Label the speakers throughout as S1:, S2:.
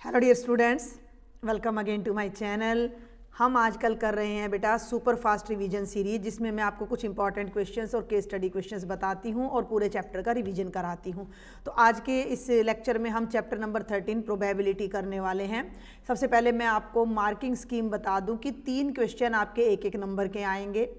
S1: Hello dear students, welcome again to my channel. हम आजकल कर रहे हैं बेटा सुपर फास्ट रिवीजन सीरीज, जिसमें मैं आपको कुछ इंपॉर्टेंट क्वेश्चंस और केस स्टडी क्वेश्चंस बताती हूं और पूरे चैप्टर का रिवीजन कराती हूं। तो आज के इस लेक्चर में हम चैप्टर नंबर 13 प्रोबेबिलिटी करने वाले हैं। सबसे पहले मैं आपको मार्किंग स्कीम बता दूं कि 3 क्वेश्चन आपके 1-1 नंबर के आएंगे,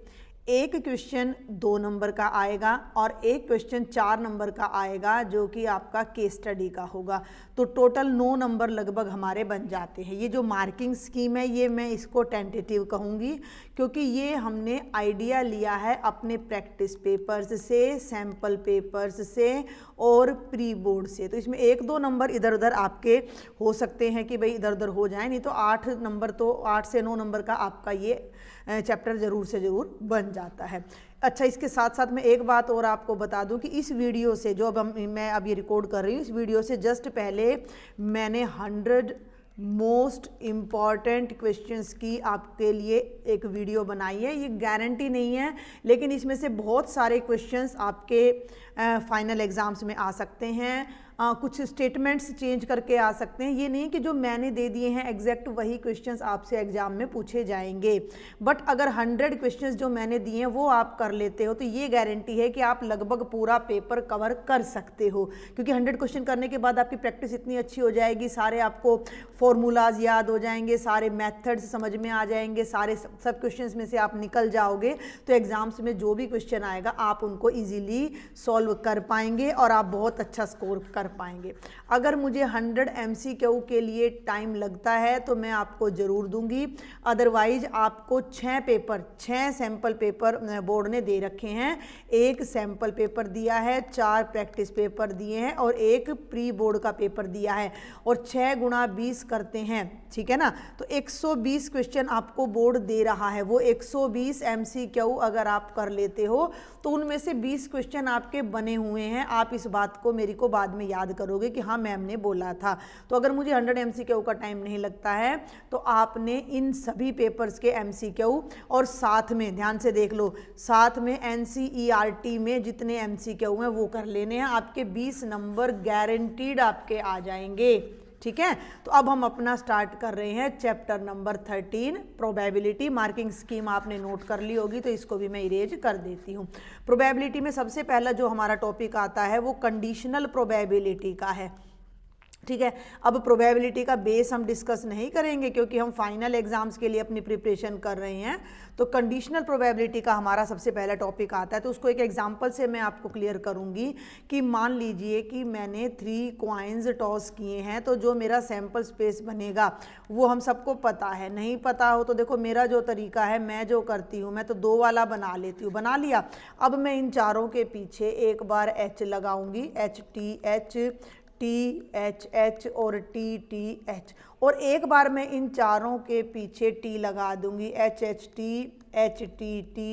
S1: एक क्वेश्चन 2 नंबर का आएगा और एक क्वेश्चन 4 नंबर का आएगा, जो कि आपका केस स्टडी का होगा। तो टोटल 9 नंबर लगभग हमारे बन जाते हैं। ये जो मार्किंग स्कीम है, ये मैं इसको टेंटेटिव कहूँगी, क्योंकि ये हमने आइडिया लिया है अपने प्रैक्टिस पेपर्स से, सैम्पल पेपर्स से और प्री बोर्ड से। तो इसमें 1-2 नंबर इधर उधर आपके हो सकते हैं कि भाई इधर उधर हो जाए, नहीं तो 8 नंबर, तो 8 से 9 नंबर का आपका ये चैप्टर ज़रूर से ज़रूर बन जाता है। अच्छा, इसके साथ साथ मैं एक बात और आपको बता दूं कि इस वीडियो से जो मैं अब ये रिकॉर्ड कर रही हूँ, इस वीडियो से जस्ट पहले मैंने 100 मोस्ट इम्पॉर्टेंट क्वेश्चंस की आपके लिए एक वीडियो बनाई है। ये गारंटी नहीं है, लेकिन इसमें से बहुत सारे क्वेश्चंस आपके फाइनल एग्ज़ाम्स में आ सकते हैं। कुछ स्टेटमेंट्स चेंज करके आ सकते हैं। ये नहीं कि जो मैंने दे दिए हैं एग्जैक्ट वही क्वेश्चंस आपसे एग्जाम में पूछे जाएंगे, बट अगर 100 क्वेश्चंस जो मैंने दिए हैं वो आप कर लेते हो, तो ये गारंटी है कि आप लगभग पूरा पेपर कवर कर सकते हो, क्योंकि 100 क्वेश्चन करने के बाद आपकी प्रैक्टिस इतनी अच्छी हो जाएगी, सारे आपको फॉर्मूलाज याद हो जाएंगे, सारे मैथड्स समझ में आ जाएंगे, सारे सब क्वेश्चंस में से आप निकल जाओगे, तो एग्जाम्स में जो भी क्वेश्चन आएगा आप उनको ईजिली सॉल्व कर पाएंगे और आप बहुत अच्छा स्कोर कर पाएंगे। अगर मुझे 100 MCQ के लिए टाइम लगता है तो मैं आपको ज़रूर दूंगी, अदरवाइज आपको 6 सैम्पल पेपर बोर्ड ने दे रखे हैं। एक सैम्पल पेपर दिया है, 4 प्रैक्टिस पेपर दिए हैं और एक प्री बोर्ड का पेपर दिया है, और 6 गुणा 20 करते हैं, ठीक है ना। तो 120 क्वेश्चन आपको बोर्ड दे रहा है। वो 120 MCQ अगर आप कर लेते हो तो उनमें से 20 क्वेश्चन आपके बने हुए हैं। आप इस बात को मेरे को बाद में याद करोगे कि हाँ मैम ने बोला था। तो अगर मुझे 100 MCQ का टाइम नहीं लगता है तो आपने इन सभी पेपर्स के MCQ और साथ में ध्यान से देख लो, साथ में NCERT में जितने MCQ हैं वो कर लेने हैं। आपके 20 नंबर गारंटीड आपके आ जाएंगे, ठीक है। तो अब हम अपना स्टार्ट कर रहे हैं chapter number 13 probability. Marking scheme आपने नोट कर ली होगी, तो इसको भी मैं इरेज कर देती हूँ। प्रोबेबिलिटी में सबसे पहला जो हमारा टॉपिक आता है वो कंडीशनल प्रोबेबिलिटी का है, ठीक है। अब प्रोबेबिलिटी का बेस हम डिस्कस नहीं करेंगे, क्योंकि हम फाइनल एग्जाम्स के लिए अपनी प्रिपरेशन कर रहे हैं। तो कंडीशनल प्रोबेबिलिटी का हमारा सबसे पहला टॉपिक आता है। तो उसको एक एग्जांपल से मैं आपको क्लियर करूंगी कि मान लीजिए कि मैंने 3 कॉइन्स टॉस किए हैं, तो जो मेरा सैम्पल स्पेस बनेगा वो हम सबको पता है। नहीं पता हो तो देखो, मेरा जो तरीका है, मैं जो करती हूँ, मैं तो 2 वाला बना लेती हूँ। बना लिया। अब मैं इन चारों के पीछे एक बार H लगाऊंगी, HTH, THH और TTH, और एक बार मैं इन चारों के पीछे T लगा दूंगी, HHT, HTT,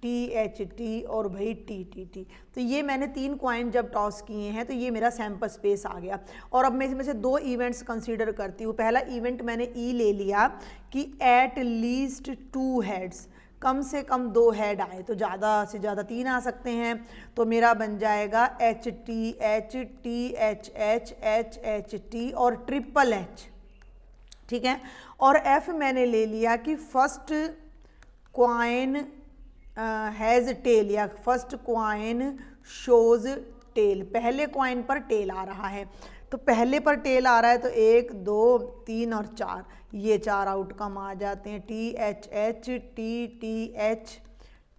S1: THT और भाई TTT। तो ये मैंने 3 कॉइन जब टॉस किए हैं तो ये मेरा सैम्पल स्पेस आ गया। और अब मैं इसमें से 2 इवेंट्स कंसीडर करती हूँ। पहला इवेंट मैंने E ले लिया कि एट लीस्ट 2 हेड्स, कम से कम 2 हेड आए, तो ज़्यादा से ज़्यादा 3 आ सकते हैं। तो मेरा बन जाएगा HTH, THH, HHT और ट्रिपल H, ठीक है। और F मैंने ले लिया कि फर्स्ट क्वाइन हैज़ टेल, या फर्स्ट क्वाइन शोज टेल, पहले क्वाइन पर टेल आ रहा है। तो पहले पर टेल आ रहा है तो 1, 2, 3 और 4, ये 4 आउटकम आ जाते हैं, THH, TTH,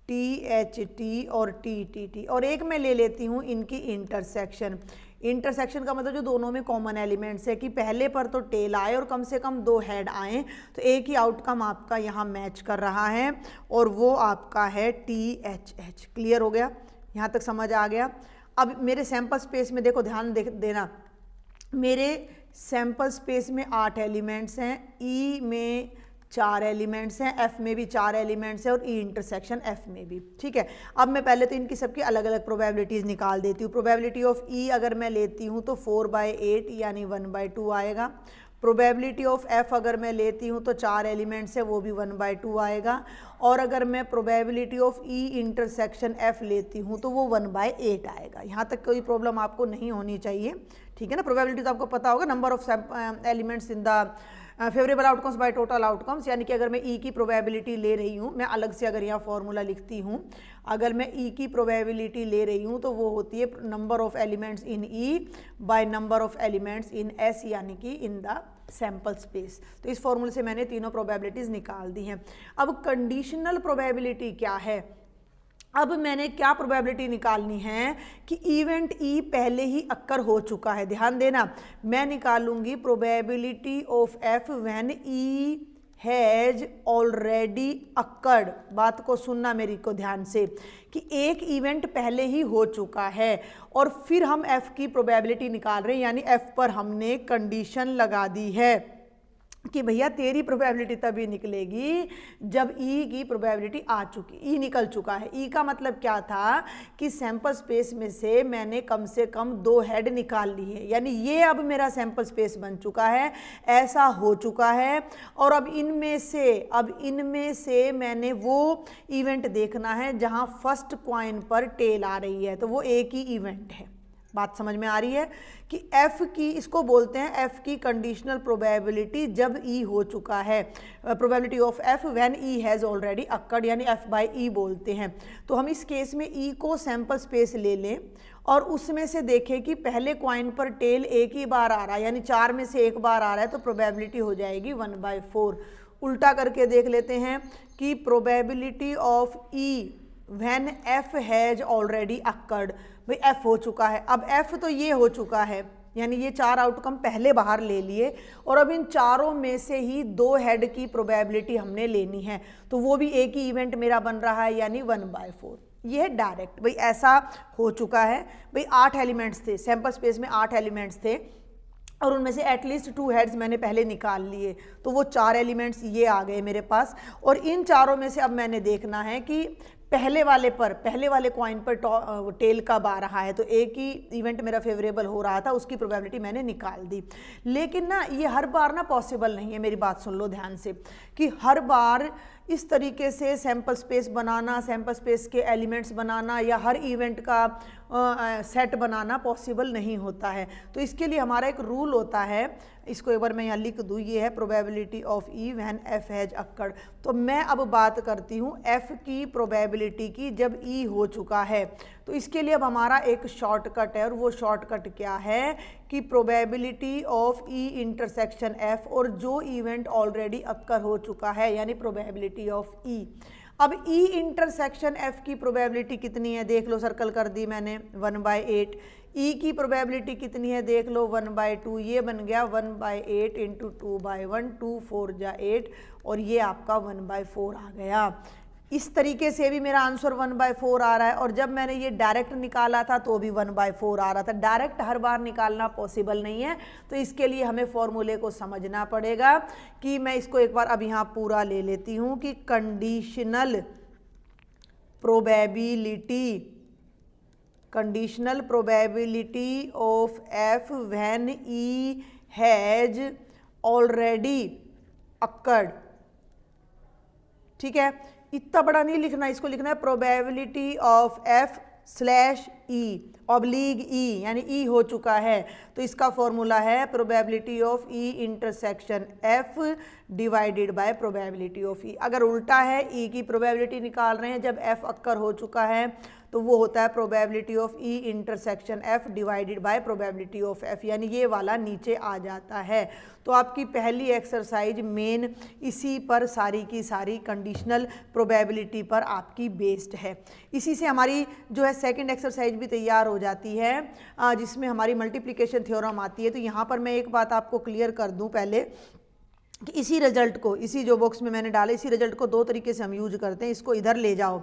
S1: THT और TTT। और एक मैं ले लेती हूँ इनकी इंटरसेक्शन। इंटरसेक्शन का मतलब जो दोनों में कॉमन एलिमेंट्स है कि पहले पर तो टेल आए और कम से कम 2 हेड आए, तो एक ही आउटकम आपका यहाँ मैच कर रहा है और वो आपका है THH। क्लियर हो गया? यहाँ तक समझ आ गया? अब मेरे सैम्पल स्पेस में देखो, ध्यान देना, मेरे सैम्पल स्पेस में 8 एलिमेंट्स हैं, E में 4 एलिमेंट्स हैं, F में भी 4 एलिमेंट्स हैं और E इंटरसेक्शन F में भी, ठीक है। अब मैं पहले तो इनकी सबकी अलग अलग प्रोबेबिलिटीज़ निकाल देती हूँ। प्रोबेबिलिटी ऑफ E अगर मैं लेती हूँ तो 4/8 यानी 1/2 आएगा। प्रोबेबिलिटी ऑफ F अगर मैं लेती हूँ तो 4 एलिमेंट्स है, वो भी 1/2 आएगा। और अगर मैं probability of E intersection F लेती हूँ तो वो 1/8 आएगा। यहाँ तक कोई प्रॉब्लम आपको नहीं होनी चाहिए, ठीक है ना। प्रोबेबिलिटी तो आपको पता होगा, number of elements in the favourable outcomes by total outcomes, यानी कि अगर मैं ई की प्रोबेबिलिटी ले रही हूँ, मैं अलग से अगर यहाँ फॉर्मूला लिखती हूँ, अगर मैं ई की प्रोबेबिलिटी ले रही हूँ तो वो होती है number of elements in E by number of elements in S, यानी कि इन द सैम्पल स्पेस। तो इस फॉर्मूले से मैंने तीनों प्रोबेबिलिटीज निकाल दी हैं। अब कंडीशनल प्रोबेबिलिटी क्या है, अब मैंने क्या प्रोबेबिलिटी निकालनी है कि इवेंट ई पहले ही अक्कर हो चुका है। ध्यान देना, मैं निकालूंगी probability of F when E has already occurred. बात को सुनना मेरी को ध्यान से, कि एक इवेंट पहले ही हो चुका है और फिर हम एफ की प्रोबेबिलिटी निकाल रहे हैं, यानी एफ पर हमने कंडीशन लगा दी है कि भैया तेरी प्रोबेबिलिटी तभी निकलेगी जब ई की प्रोबेबिलिटी आ चुकी, ई निकल चुका है। ई का मतलब क्या था कि सैंपल स्पेस में से मैंने कम से कम 2 हेड निकाल ली है, यानी ये अब मेरा सैंपल स्पेस बन चुका है, ऐसा हो चुका है। और अब इनमें से मैंने वो इवेंट देखना है जहां फर्स्ट कॉइन पर टेल आ रही है, तो वो एक ही इवेंट है। बात समझ में आ रही है कि एफ की, इसको बोलते हैं एफ की कंडीशनल प्रोबेबिलिटी जब ई हो चुका है, probability of F when E has already occurred, यानी एफ बाय ई बोलते हैं। तो हम इस केस में ई को सैंपल स्पेस ले लें और उसमें से देखें कि पहले कॉइन पर टेल एक ही बार आ रहा है, यानी 4 में से एक बार आ रहा है, तो प्रोबेबिलिटी हो जाएगी 1/4। उल्टा करके देख लेते हैं कि probability of E when F has already occurred, भाई एफ हो चुका है। अब एफ तो ये हो चुका है, यानी ये 4 आउटकम पहले बाहर ले लिए और अब इन चारों में से ही 2 हेड की प्रोबेबिलिटी हमने लेनी है, तो वो भी एक ही इवेंट मेरा बन रहा है, यानी 1/4। ये है डायरेक्ट, भाई ऐसा हो चुका है। भाई 8 एलिमेंट्स थे सैंपल स्पेस में, 8 एलिमेंट्स थे और उनमें से एटलीस्ट 2 हेड्स मैंने पहले निकाल लिए, तो वो 4 एलिमेंट्स ये आ गए मेरे पास। और इन चारों में से अब मैंने देखना है कि पहले वाले कॉइन पर टेल कब आ रहा है, तो एक ही इवेंट मेरा फेवरेबल हो रहा था, उसकी प्रोबेबिलिटी मैंने निकाल दी। लेकिन ना ये हर बार ना पॉसिबल नहीं है, मेरी बात सुन लो ध्यान से, कि हर बार इस तरीके से सैंपल स्पेस बनाना, सैंपल स्पेस के एलिमेंट्स बनाना या हर इवेंट का सेट बनाना पॉसिबल नहीं होता है। तो इसके लिए हमारा एक रूल होता है, इसको एक बार मैं यहाँ लिख दूँ, ये है probability of E when F has occurred. तो मैं अब बात करती हूँ एफ की प्रोबेबिलिटी की जब ई हो चुका है। तो इसके लिए अब हमारा एक शॉर्टकट है और वो शॉर्टकट क्या है कि probability of E intersection F, और जो इवेंट ऑलरेडी अक्कर हो चुका है, यानी प्रोबेबिलिटी ऑफ ई। अब ई इंटरसेक्शन एफ की प्रोबेबिलिटी कितनी है, देख लो, सर्कल कर दी मैंने, 1/8। ई की प्रोबेबिलिटी कितनी है, देख लो, 1/2। ये बन गया 1/8 इंटू 2/1, 2 4 जा 8, और ये आपका 1/4 आ गया। इस तरीके से भी मेरा आंसर 1/4 आ रहा है। और जब मैंने ये डायरेक्ट निकाला था तो भी 1/4 आ रहा था। डायरेक्ट हर बार निकालना पॉसिबल नहीं है, तो इसके लिए हमें फॉर्मूले को समझना पड़ेगा। कि मैं इसको एक बार अब यहाँ पूरा ले लेती हूँ कि conditional probability of F when E has already occurred. ठीक है, इतना बड़ा नहीं लिखना, इसको लिखना है probability of F slash E oblique E, यानी ई हो चुका है। तो इसका फॉर्मूला है probability of E intersection F divided by probability of E. अगर उल्टा है, ई की प्रोबेबिलिटी निकाल रहे हैं जब एफ अक्कर हो चुका है, तो वो होता है probability of E intersection F divided by probability of F, यानी ये वाला नीचे आ जाता है। तो आपकी पहली एक्सरसाइज मेन इसी पर सारी की सारी कंडीशनल प्रोबेबिलिटी पर आपकी बेस्ड है। इसी से हमारी जो है सेकंड एक्सरसाइज भी तैयार हो जाती है, जिसमें हमारी मल्टीप्लिकेशन थ्योरम आती है। तो यहाँ पर मैं एक बात आपको क्लियर कर दूँ पहले, कि इसी रिजल्ट को, इसी जो बॉक्स में मैंने डाले, इसी रिजल्ट को 2 तरीके से हम यूज करते हैं। इसको इधर ले जाओ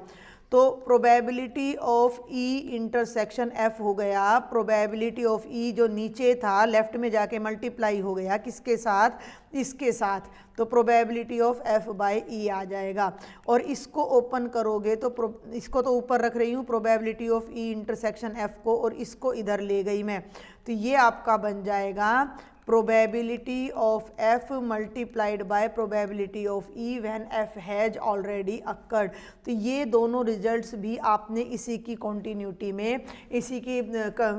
S1: तो probability of E intersection F हो गया, प्रोबेबिलिटी ऑफ ई जो नीचे था लेफ्ट में जाके मल्टीप्लाई हो गया किसके साथ, इसके साथ, तो प्रोबेबिलिटी ऑफ एफ बाय ई आ जाएगा। और इसको ओपन करोगे तो इसको तो ऊपर रख रही हूँ probability of E intersection F को, और इसको इधर ले गई मैं, तो ये आपका बन जाएगा probability of F multiplied by probability of E when F has already occurred. तो ये दोनों रिजल्ट्स भी आपने इसी की कंटिन्यूटी में, इसी की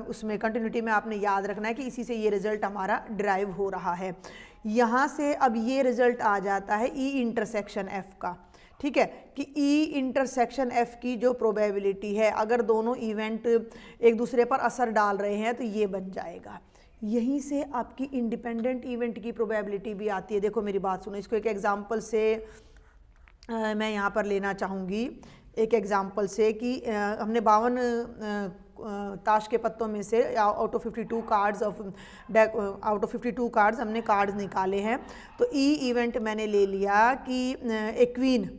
S1: उसमें कंटिन्यूटी में आपने याद रखना है कि इसी से ये रिजल्ट हमारा ड्राइव हो रहा है। यहाँ से अब ये रिजल्ट आ जाता है ई इंटरसेक्शन एफ का, ठीक है, कि ई इंटरसेक्शन एफ की जो प्रोबेबिलिटी है, अगर दोनों इवेंट एक दूसरे पर असर डाल रहे हैं तो ये बन जाएगा। यहीं से आपकी इंडिपेंडेंट इवेंट की प्रोबेबिलिटी भी आती है। देखो मेरी बात सुनो, इसको एक एग्जांपल से मैं यहाँ पर लेना चाहूँगी, एक एग्जांपल से कि हमने 52 ताश के पत्तों में से out of 52 cards out of 52 cards हमने कार्ड्स निकाले हैं। तो ई इवेंट मैंने ले लिया कि एक क्वीन,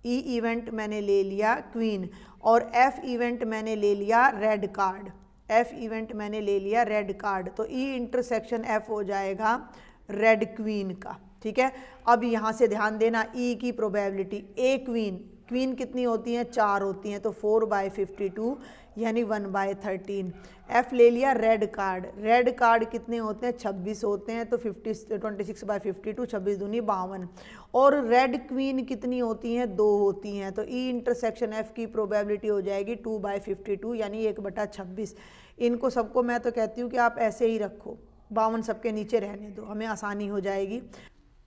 S1: ई इवेंट मैंने ले लिया क्वीन, और एफ इवेंट मैंने ले लिया रेड कार्ड, एफ इवेंट मैंने ले लिया रेड कार्ड। तो ई इंटरसेक्शन एफ हो जाएगा रेड क्वीन का, ठीक है। अब यहाँ से ध्यान देना, ई की प्रोबेबिलिटी, ए क्वीन, क्वीन कितनी होती हैं, 4 होती हैं, तो 4/52 यानी 1/13। एफ ले लिया रेड कार्ड, रेड कार्ड कितने होते हैं, 26 होते हैं, तो 26/52, 26 दूनी 52। और रेड क्वीन कितनी होती हैं, 2 होती हैं, तो ई इंटरसेक्शन एफ की प्रोबेबिलिटी हो जाएगी 2/52 यानी 1/26। इनको सबको मैं तो कहती हूँ कि आप ऐसे ही रखो, 52 सबके नीचे रहने दो, हमें आसानी हो जाएगी।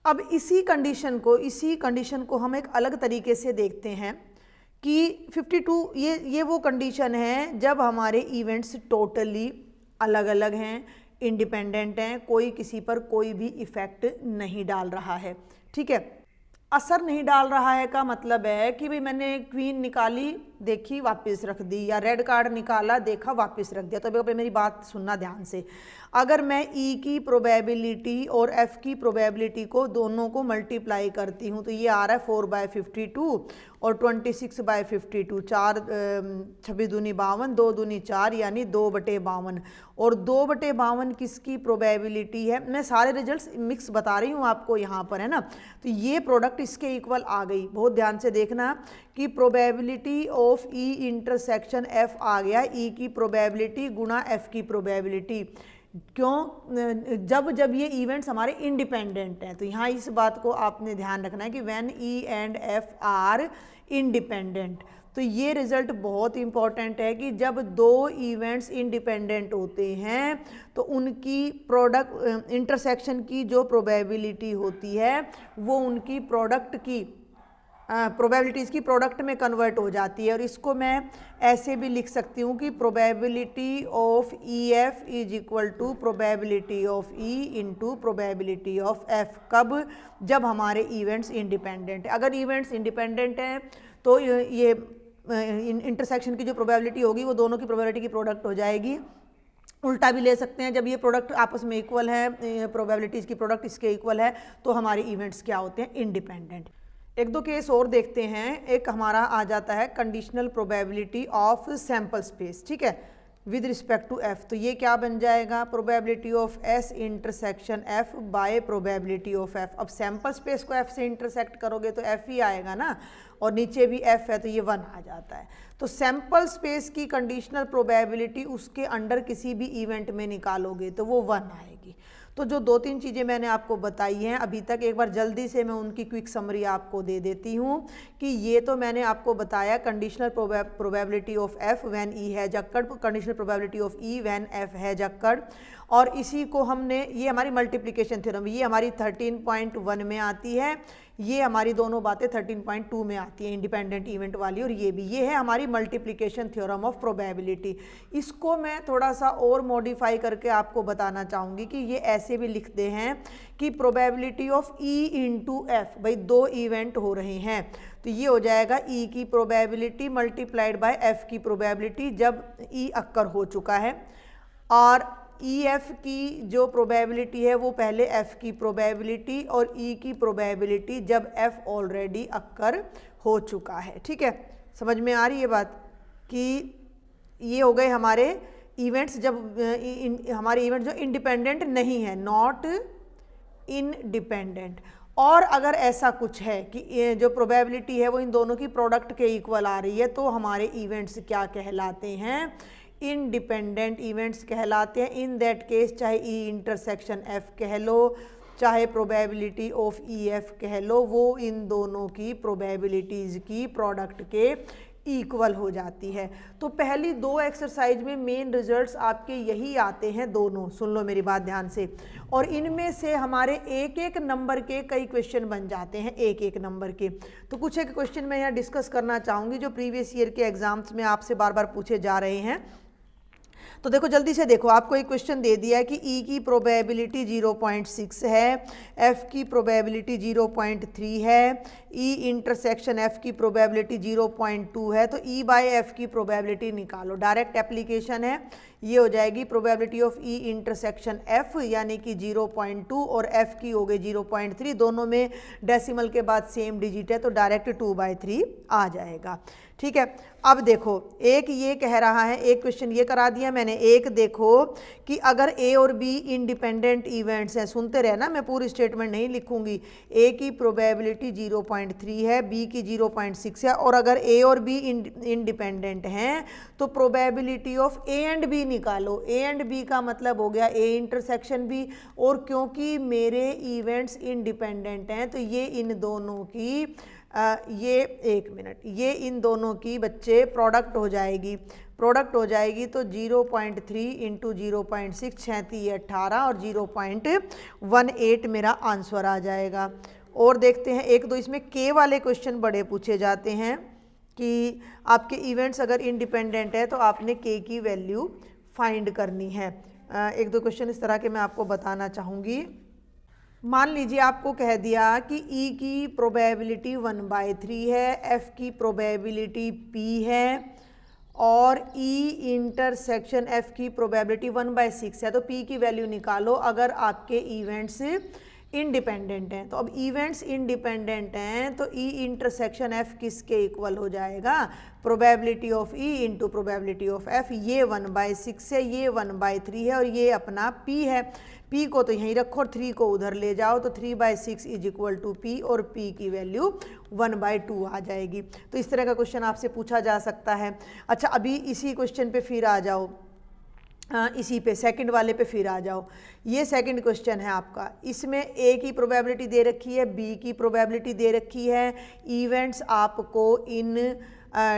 S1: अब इसी कंडीशन को हम एक अलग तरीके से देखते हैं कि 52 ये वो कंडीशन है जब हमारे इवेंट्स टोटली अलग अलग हैं, इंडिपेंडेंट हैं, कोई किसी पर कोई भी इफ़ेक्ट नहीं डाल रहा है, ठीक है। असर नहीं डाल रहा है का मतलब है कि भाई मैंने क्वीन निकाली, देखी, वापस रख दी, या रेड कार्ड निकाला, देखा, वापस रख दिया। तो अभी मेरी बात सुनना ध्यान से, अगर मैं ई की प्रोबेबिलिटी और एफ की प्रोबेबिलिटी को दोनों को मल्टीप्लाई करती हूँ तो ये आ रहा है 4/52 और 26/52, 4 26 दूनी 52, 2 दूनी 4 यानी 2/52। और 2/52 किसकी प्रोबेबिलिटी है, मैं सारे रिजल्ट्स मिक्स बता रही हूँ आपको यहाँ पर, है ना। तो ये प्रोडक्ट इसके इक्वल आ गई। बहुत ध्यान से देखना कि probability of E intersection F आ गया ई की प्रोबेबिलिटी गुणा एफ की प्रोबेबिलिटी। क्यों, जब ये इवेंट्स हमारे इंडिपेंडेंट हैं। तो यहाँ इस बात को आपने ध्यान रखना है कि when E and F R independent. तो ये रिजल्ट बहुत इंपॉर्टेंट है कि जब दो इवेंट्स इंडिपेंडेंट होते हैं तो उनकी प्रोडक्ट इंटरसेक्शन की जो प्रोबेबिलिटी होती है वो उनकी प्रोडक्ट की प्रोबेबिलिटीज़ की प्रोडक्ट में कन्वर्ट हो जाती है। और इसको मैं ऐसे भी लिख सकती हूँ कि probability of E F is equal to probability of E into probability of F. कब, जब हमारे इवेंट्स इंडिपेंडेंट है। अगर इवेंट्स इंडिपेंडेंट हैं तो ये इंटरसेक्शन की जो प्रोबेबिलिटी होगी वो दोनों की प्रोबेबिलिटी की प्रोडक्ट हो जाएगी। उल्टा भी ले सकते हैं, जब ये प्रोडक्ट आपस में इक्वल है, प्रोबेबिलिटीज़ की प्रोडक्ट इसके इक्वल है, तो हमारे इवेंट्स क्या होते हैं, इंडिपेंडेंट। एक दो केस और देखते हैं। एक हमारा आ जाता है conditional probability of sample space, ठीक है, विद रिस्पेक्ट टू एफ। तो ये क्या बन जाएगा, probability of S intersection F bye probability of F. अब सैंपल स्पेस को एफ से इंटरसेक्ट करोगे तो एफ ही आएगा ना, और नीचे भी एफ है तो ये 1 आ जाता है। तो सैंपल स्पेस की कंडीशनल प्रोबेबिलिटी उसके अंडर किसी भी इवेंट में निकालोगे तो वो 1 आएगी। तो जो 2-3 चीज़ें मैंने आपको बताई हैं अभी तक, एक बार जल्दी से मैं उनकी क्विक समरी आपको दे देती हूँ कि ये तो मैंने आपको बताया conditional probability of F when E has occurred, conditional probability of E when F has occurred. और इसी को हमने, ये हमारी मल्टीप्लिकेशन थ्योरम, ये हमारी 13.1 में आती है, ये हमारी दोनों बातें 13.2 में आती है, इंडिपेंडेंट इवेंट वाली, और ये भी, ये है हमारी मल्टीप्लिकेशन थ्योरम ऑफ प्रोबेबिलिटी। इसको मैं थोड़ा सा और मॉडिफाई करके आपको बताना चाहूँगी कि ये ऐसे भी लिखते हैं कि probability of E into F, भाई 2 इवेंट हो रहे हैं तो ये हो जाएगा ई की प्रोबेबिलिटी मल्टीप्लाइड बाय एफ की प्रोबेबिलिटी जब ई अक्कर हो चुका है, और ई एफ की जो प्रोबेबिलिटी है वो पहले एफ की प्रोबेबिलिटी और ई की प्रोबेबिलिटी जब एफ ऑलरेडी अक्कर हो चुका है, ठीक है। समझ में आ रही है बात कि ये हो गए हमारे इवेंट्स, जब हमारे इवेंट जो इंडिपेंडेंट नहीं है, नॉट इंडिपेंडेंट। और अगर ऐसा कुछ है कि जो प्रोबेबिलिटी है वो इन दोनों की प्रोडक्ट के इक्वल आ रही है तो हमारे इवेंट्स क्या कहलाते हैं, इंडिपेंडेंट इवेंट्स कहलाते हैं। इन दैट केस चाहे ई इंटरसेक्शन एफ कह लो, चाहे प्रोबेबिलिटी ऑफ ई एफ कह लो, वो इन दोनों की प्रोबेबिलिटीज़ की प्रोडक्ट के इक्वल हो जाती है। तो पहली दो एक्सरसाइज में मेन रिजल्ट्स आपके यही आते हैं दोनों, सुन लो मेरी बात ध्यान से। और इनमें से हमारे एक एक नंबर के कई क्वेश्चन बन जाते हैं, एक एक नंबर के। तो कुछ एक क्वेश्चन मैं यहाँ डिस्कस करना चाहूँगी जो प्रीवियस ईयर के एग्जाम्स में आपसे बार बार पूछे जा रहे हैं। तो देखो जल्दी से देखो, आपको एक क्वेश्चन दे दिया है कि ई की प्रोबेबिलिटी 0.6 है, एफ की प्रोबेबिलिटी 0.3 है, ई इंटरसेक्शन एफ की प्रोबेबिलिटी 0.2 है। तो ई बाय एफ की प्रोबेबिलिटी निकालो। डायरेक्ट एप्लीकेशन है, ये हो जाएगी probability of E intersection F यानी कि 0.2 और एफ की हो गई 0.3। दोनों में डेसिमल के बाद सेम डिजिट है तो डायरेक्ट 2/3 आ जाएगा। ठीक है, अब देखो एक ये कह रहा है, एक क्वेश्चन ये करा दिया मैंने। एक देखो कि अगर ए और बी इंडिपेंडेंट इवेंट्स हैं, सुनते रहे ना, मैं पूरी स्टेटमेंट नहीं लिखूंगी। ए की प्रोबेबिलिटी 0.3 है, बी की 0.6 है, और अगर ए और बी इंडिपेंडेंट हैं तो probability of A and B निकालो। ए एंड बी का मतलब हो गया ए इंटरसेक्शन बी, और क्योंकि मेरे इवेंट्स इंडिपेंडेंट हैं तो ये इन दोनों की ये एक मिनट, ये इन दोनों की बच्चे प्रोडक्ट हो जाएगी। प्रोडक्ट हो जाएगी तो 0.3 इंटू 0.6 36 18 और 0.18 मेरा आंसर आ जाएगा। और देखते हैं एक दो, इसमें के वाले क्वेश्चन बड़े पूछे जाते हैं कि आपके इवेंट्स अगर इंडिपेंडेंट है तो आपने के की वैल्यू फाइंड करनी है। एक दो क्वेश्चन इस तरह के मैं आपको बताना चाहूँगी। मान लीजिए आपको कह दिया कि ई की प्रोबेबिलिटी 1/3 है, एफ की प्रोबेबिलिटी पी है, और ई इंटरसेक्शन एफ की प्रोबेबिलिटी 1/6 है। तो पी की वैल्यू निकालो अगर आपके इवेंट्स इंडिपेंडेंट हैं। तो अब इवेंट्स इंडिपेंडेंट हैं तो ई इंटरसेक्शन एफ किसके इक्वल हो जाएगा? Probability of E into probability of F. ये 1/6 है, ये 1/3 है, और ये अपना पी है। पी को तो यहीं रखो और 3 को उधर ले जाओ, तो 3/6 इज इक्वल टू पी, और पी की वैल्यू 1/2 आ जाएगी। तो इस तरह का क्वेश्चन आपसे पूछा जा सकता है। अच्छा, अभी इसी क्वेश्चन पे फिर आ जाओ, इसी पे सेकंड वाले पे फिर आ जाओ। ये सेकंड क्वेश्चन है आपका, इसमें ए की प्रोबेबिलिटी दे रखी है, बी की प्रोबेबिलिटी दे रखी है, इवेंट्स आपको इन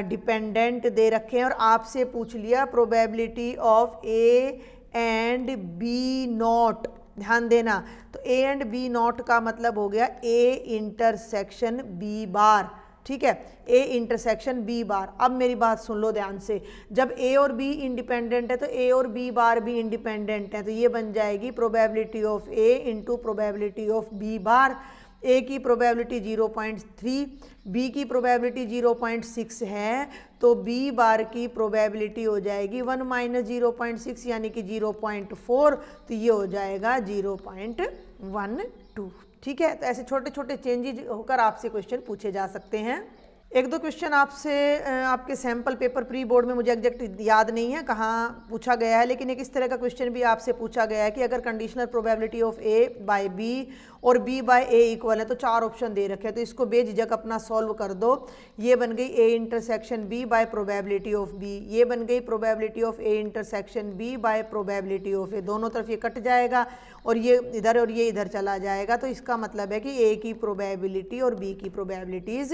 S1: डिपेंडेंट दे रखे हैं, और आपसे पूछ लिया probability of A and B not. ध्यान देना, तो ए एंड बी नॉट का मतलब हो गया ए इंटरसेक्शन बी बार। ठीक है, ए इंटरसेक्शन बी बार। अब मेरी बात सुन लो ध्यान से, जब ए और बी इंडिपेंडेंट है तो ए और बी बार भी इंडिपेंडेंट है, तो ये बन जाएगी probability of A into probability of B bar. A की प्रोबेबिलिटी 0.3, बी की प्रोबेबिलिटी 0.6 है, तो बी बार की प्रोबेबिलिटी हो जाएगी 1 - 0.6 यानी कि 0.4, तो ये हो जाएगा 0.12। ठीक है, तो ऐसे छोटे छोटे चेंजेज होकर आपसे क्वेश्चन पूछे जा सकते हैं। एक दो क्वेश्चन आपसे आपके सैम्पल पेपर प्री बोर्ड में, मुझे एग्जैक्ट याद नहीं है कहाँ पूछा गया है, लेकिन एक इस तरह का क्वेश्चन भी आपसे पूछा गया है कि अगर conditional probability of A by B और बी बाय ए इक्वल है, तो 4 ऑप्शन दे रखे हैं, तो इसको बेझिझक अपना सॉल्व कर दो। ये बन गई A intersection B by probability of B, ये बन गई probability of A intersection B by probability of A. दोनों तरफ ये कट जाएगा और ये इधर और ये इधर चला जाएगा, तो इसका मतलब है कि ए की प्रोबेबिलिटी और बी की प्रोबेबिलिटीज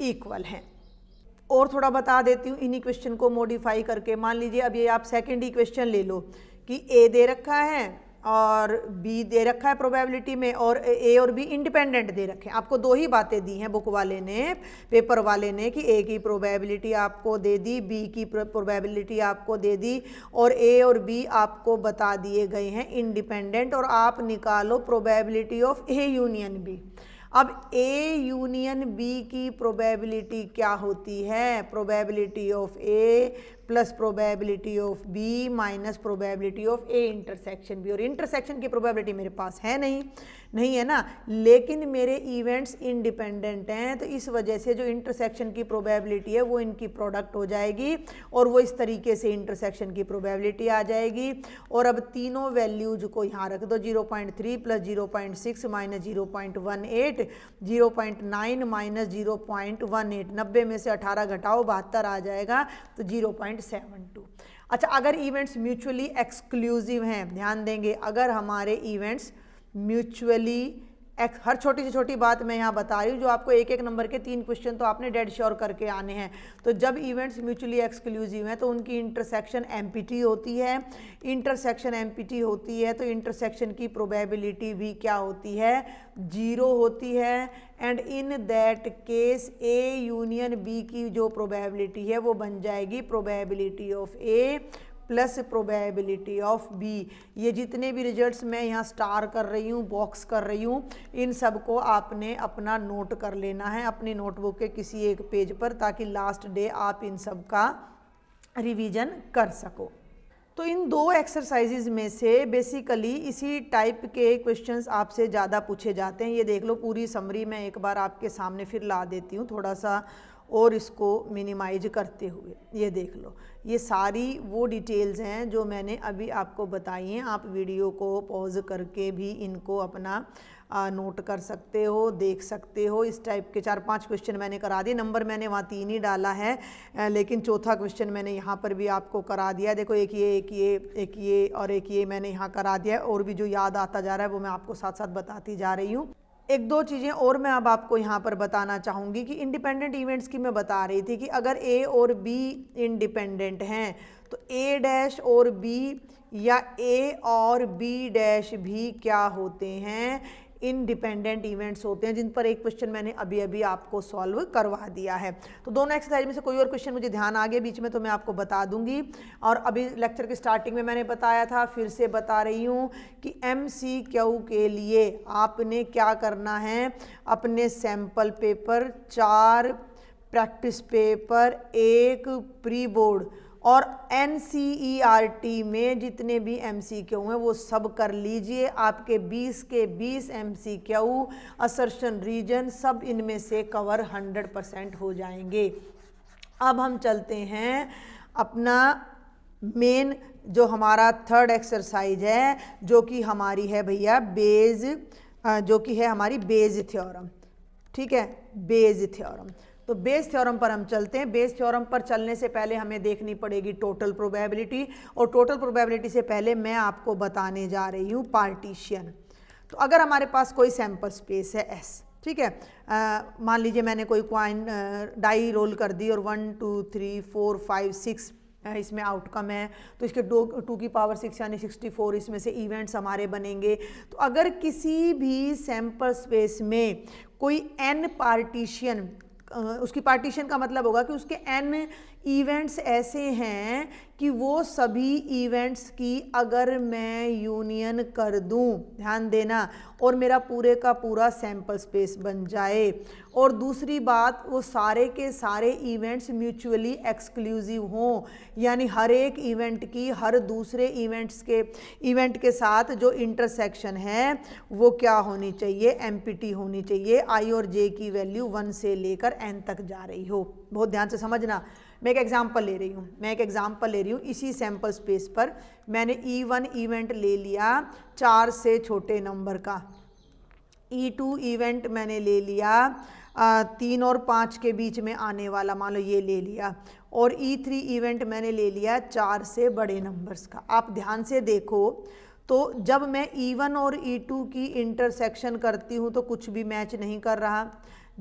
S1: इक्वल हैं। और थोड़ा बता देती हूँ इन्हीं क्वेश्चन को मॉडिफाई करके। मान लीजिए अब ये आप सेकंड ही क्वेश्चन ले लो कि ए दे रखा है और बी दे रखा है प्रोबेबिलिटी में, और ए और बी इंडिपेंडेंट दे रखे हैं। आपको 2 ही बातें दी हैं बुक वाले ने, पेपर वाले ने, कि ए की प्रोबेबिलिटी आपको दे दी, बी की प्रोबेबिलिटी आपको दे दी, और ए और बी आपको बता दिए गए हैं इंडिपेंडेंट, और आप निकालो probability of A union B. अब ए यूनियन बी की प्रोबेबिलिटी क्या होती है? Probability of A plus probability of B minus probability of A intersection B. और इंटरसेक्शन की प्रोबेबिलिटी मेरे पास है नहीं है ना, लेकिन मेरे इवेंट्स इंडिपेंडेंट हैं, तो इस वजह से जो इंटरसेक्शन की प्रोबेबिलिटी है वो इनकी प्रोडक्ट हो जाएगी, और वो इस तरीके से इंटरसेक्शन की प्रोबेबिलिटी आ जाएगी। और अब तीनों वैल्यूज को यहाँ रख दो, 0.3 प्लस 0.6 माइनस 0.18, 0.9 माइनस 0.18, 90 में से 18 घटाओ 72 आ जाएगा, तो 0.72। अच्छा, अगर इवेंट्स म्यूचुअली एक्सक्लूसिव हैं, ध्यान देंगे, अगर हमारे इवेंट्स म्यूचुअली हर छोटी से छोटी बात मैं यहाँ बता रही हूँ, जो आपको एक एक नंबर के 3 क्वेश्चन तो आपने डेड श्योर करके आने हैं। तो जब इवेंट्स म्यूचुअली एक्सक्लूसिव हैं तो उनकी इंटरसेक्शन एम्पिटी होती है। इंटरसेक्शन एम्पिटी होती है तो इंटरसेक्शन की प्रोबेबिलिटी भी क्या होती है, 0 होती है। And in that case A union B की जो प्रोबेबिलिटी है वो बन जाएगी probability of A plus probability of B. ये जितने भी रिजल्ट्स मैं यहाँ स्टार कर रही हूँ, बॉक्स कर रही हूँ, इन सब को आपने अपना नोट कर लेना है अपनी नोटबुक के किसी एक पेज पर, ताकि लास्ट डे आप इन सब का रिवीजन कर सको। तो इन 2 एक्सरसाइजेज में से बेसिकली इसी टाइप के क्वेश्चंस आपसे ज़्यादा पूछे जाते हैं। ये देख लो, पूरी समरी मैं एक बार आपके सामने फिर ला देती हूँ थोड़ा सा और इसको मिनिमाइज करते हुए। ये देख लो, ये सारी वो डिटेल्स हैं जो मैंने अभी आपको बताई हैं। आप वीडियो को पॉज करके भी इनको अपना नोट कर सकते हो, देख सकते हो। इस टाइप के 4-5 क्वेश्चन मैंने करा दिए। नंबर मैंने वहाँ 3 ही डाला है, लेकिन चौथा क्वेश्चन मैंने यहाँ पर भी आपको करा दिया। देखो, एक ये और एक ये मैंने यहाँ करा दिया है, और भी जो याद आता जा रहा है वो मैं आपको साथ साथ बताती जा रही हूँ। 1-2 चीज़ें और मैं अब आपको यहाँ पर बताना चाहूँगी कि इंडिपेंडेंट इवेंट्स की मैं बता रही थी कि अगर ए और बी इंडिपेंडेंट हैं तो ए डैश और बी या ए और बी डैश भी क्या होते हैं, इंडिपेंडेंट इवेंट्स होते हैं, जिन पर एक क्वेश्चन मैंने अभी अभी आपको सॉल्व करवा दिया है। तो दोनों एक्सरसाइज में से कोई और क्वेश्चन मुझे ध्यान आ गया बीच में तो मैं आपको बता दूंगी। और अभी लेक्चर के स्टार्टिंग में मैंने बताया था, फिर से बता रही हूँ कि MCQ के लिए आपने क्या करना है, अपने sample paper 4 practice paper 1 pre board और NCERT में जितने भी MCQ हैं वो सब कर लीजिए। आपके 20 के 20 MCQ असर्शन रीजन सब इनमें से कवर 100% हो जाएंगे। अब हम चलते हैं अपना मेन जो हमारा 3rd एक्सरसाइज है, जो कि हमारी है भैया बेज, जो कि है हमारी बेज थ्योरम। ठीक है, बेज थ्योरम। तो बेस थ्योरम पर हम चलते हैं। बेस थ्योरम पर चलने से पहले हमें देखनी पड़ेगी टोटल प्रोबेबिलिटी, और टोटल प्रोबेबिलिटी से पहले मैं आपको बताने जा रही हूँ पार्टीशन। तो अगर हमारे पास कोई सैंपल स्पेस है S, ठीक है, मान लीजिए मैंने कोई कॉइन डाई रोल कर दी और 1 2 3 4 5 6 इसमें आउटकम है, तो इसके 2 की पावर 6 यानी 64 इसमें से इवेंट्स हमारे बनेंगे। तो अगर किसी भी सैंपल स्पेस में कोई n पार्टीशन, उसकी पार्टीशन का मतलब होगा कि उसके n इवेंट्स ऐसे हैं कि वो सभी इवेंट्स की अगर मैं यूनियन कर दूं, ध्यान देना, और मेरा पूरे का पूरा सैंपल स्पेस बन जाए। और दूसरी बात, वो सारे के सारे इवेंट्स म्यूचुअली एक्सक्लूसिव हों, यानी हर एक इवेंट की हर दूसरे इवेंट के साथ जो इंटरसेक्शन है वो क्या होनी चाहिए, एम्पिटी होनी चाहिए। I और J की वैल्यू 1 से लेकर n तक जा रही हो। बहुत ध्यान से समझना। मैं एक एग्जांपल ले रही हूँ। इसी सैंपल स्पेस पर मैंने E1 इवेंट ले लिया 4 से छोटे नंबर का, E2 इवेंट मैंने ले लिया 3 और 5 के बीच में आने वाला, मान लो ये ले लिया, और E3 इवेंट मैंने ले लिया 4 से बड़े नंबर्स का। आप ध्यान से देखो, तो जब मैं E1 और E2 की इंटरसेक्शन करती हूँ तो कुछ भी मैच नहीं कर रहा।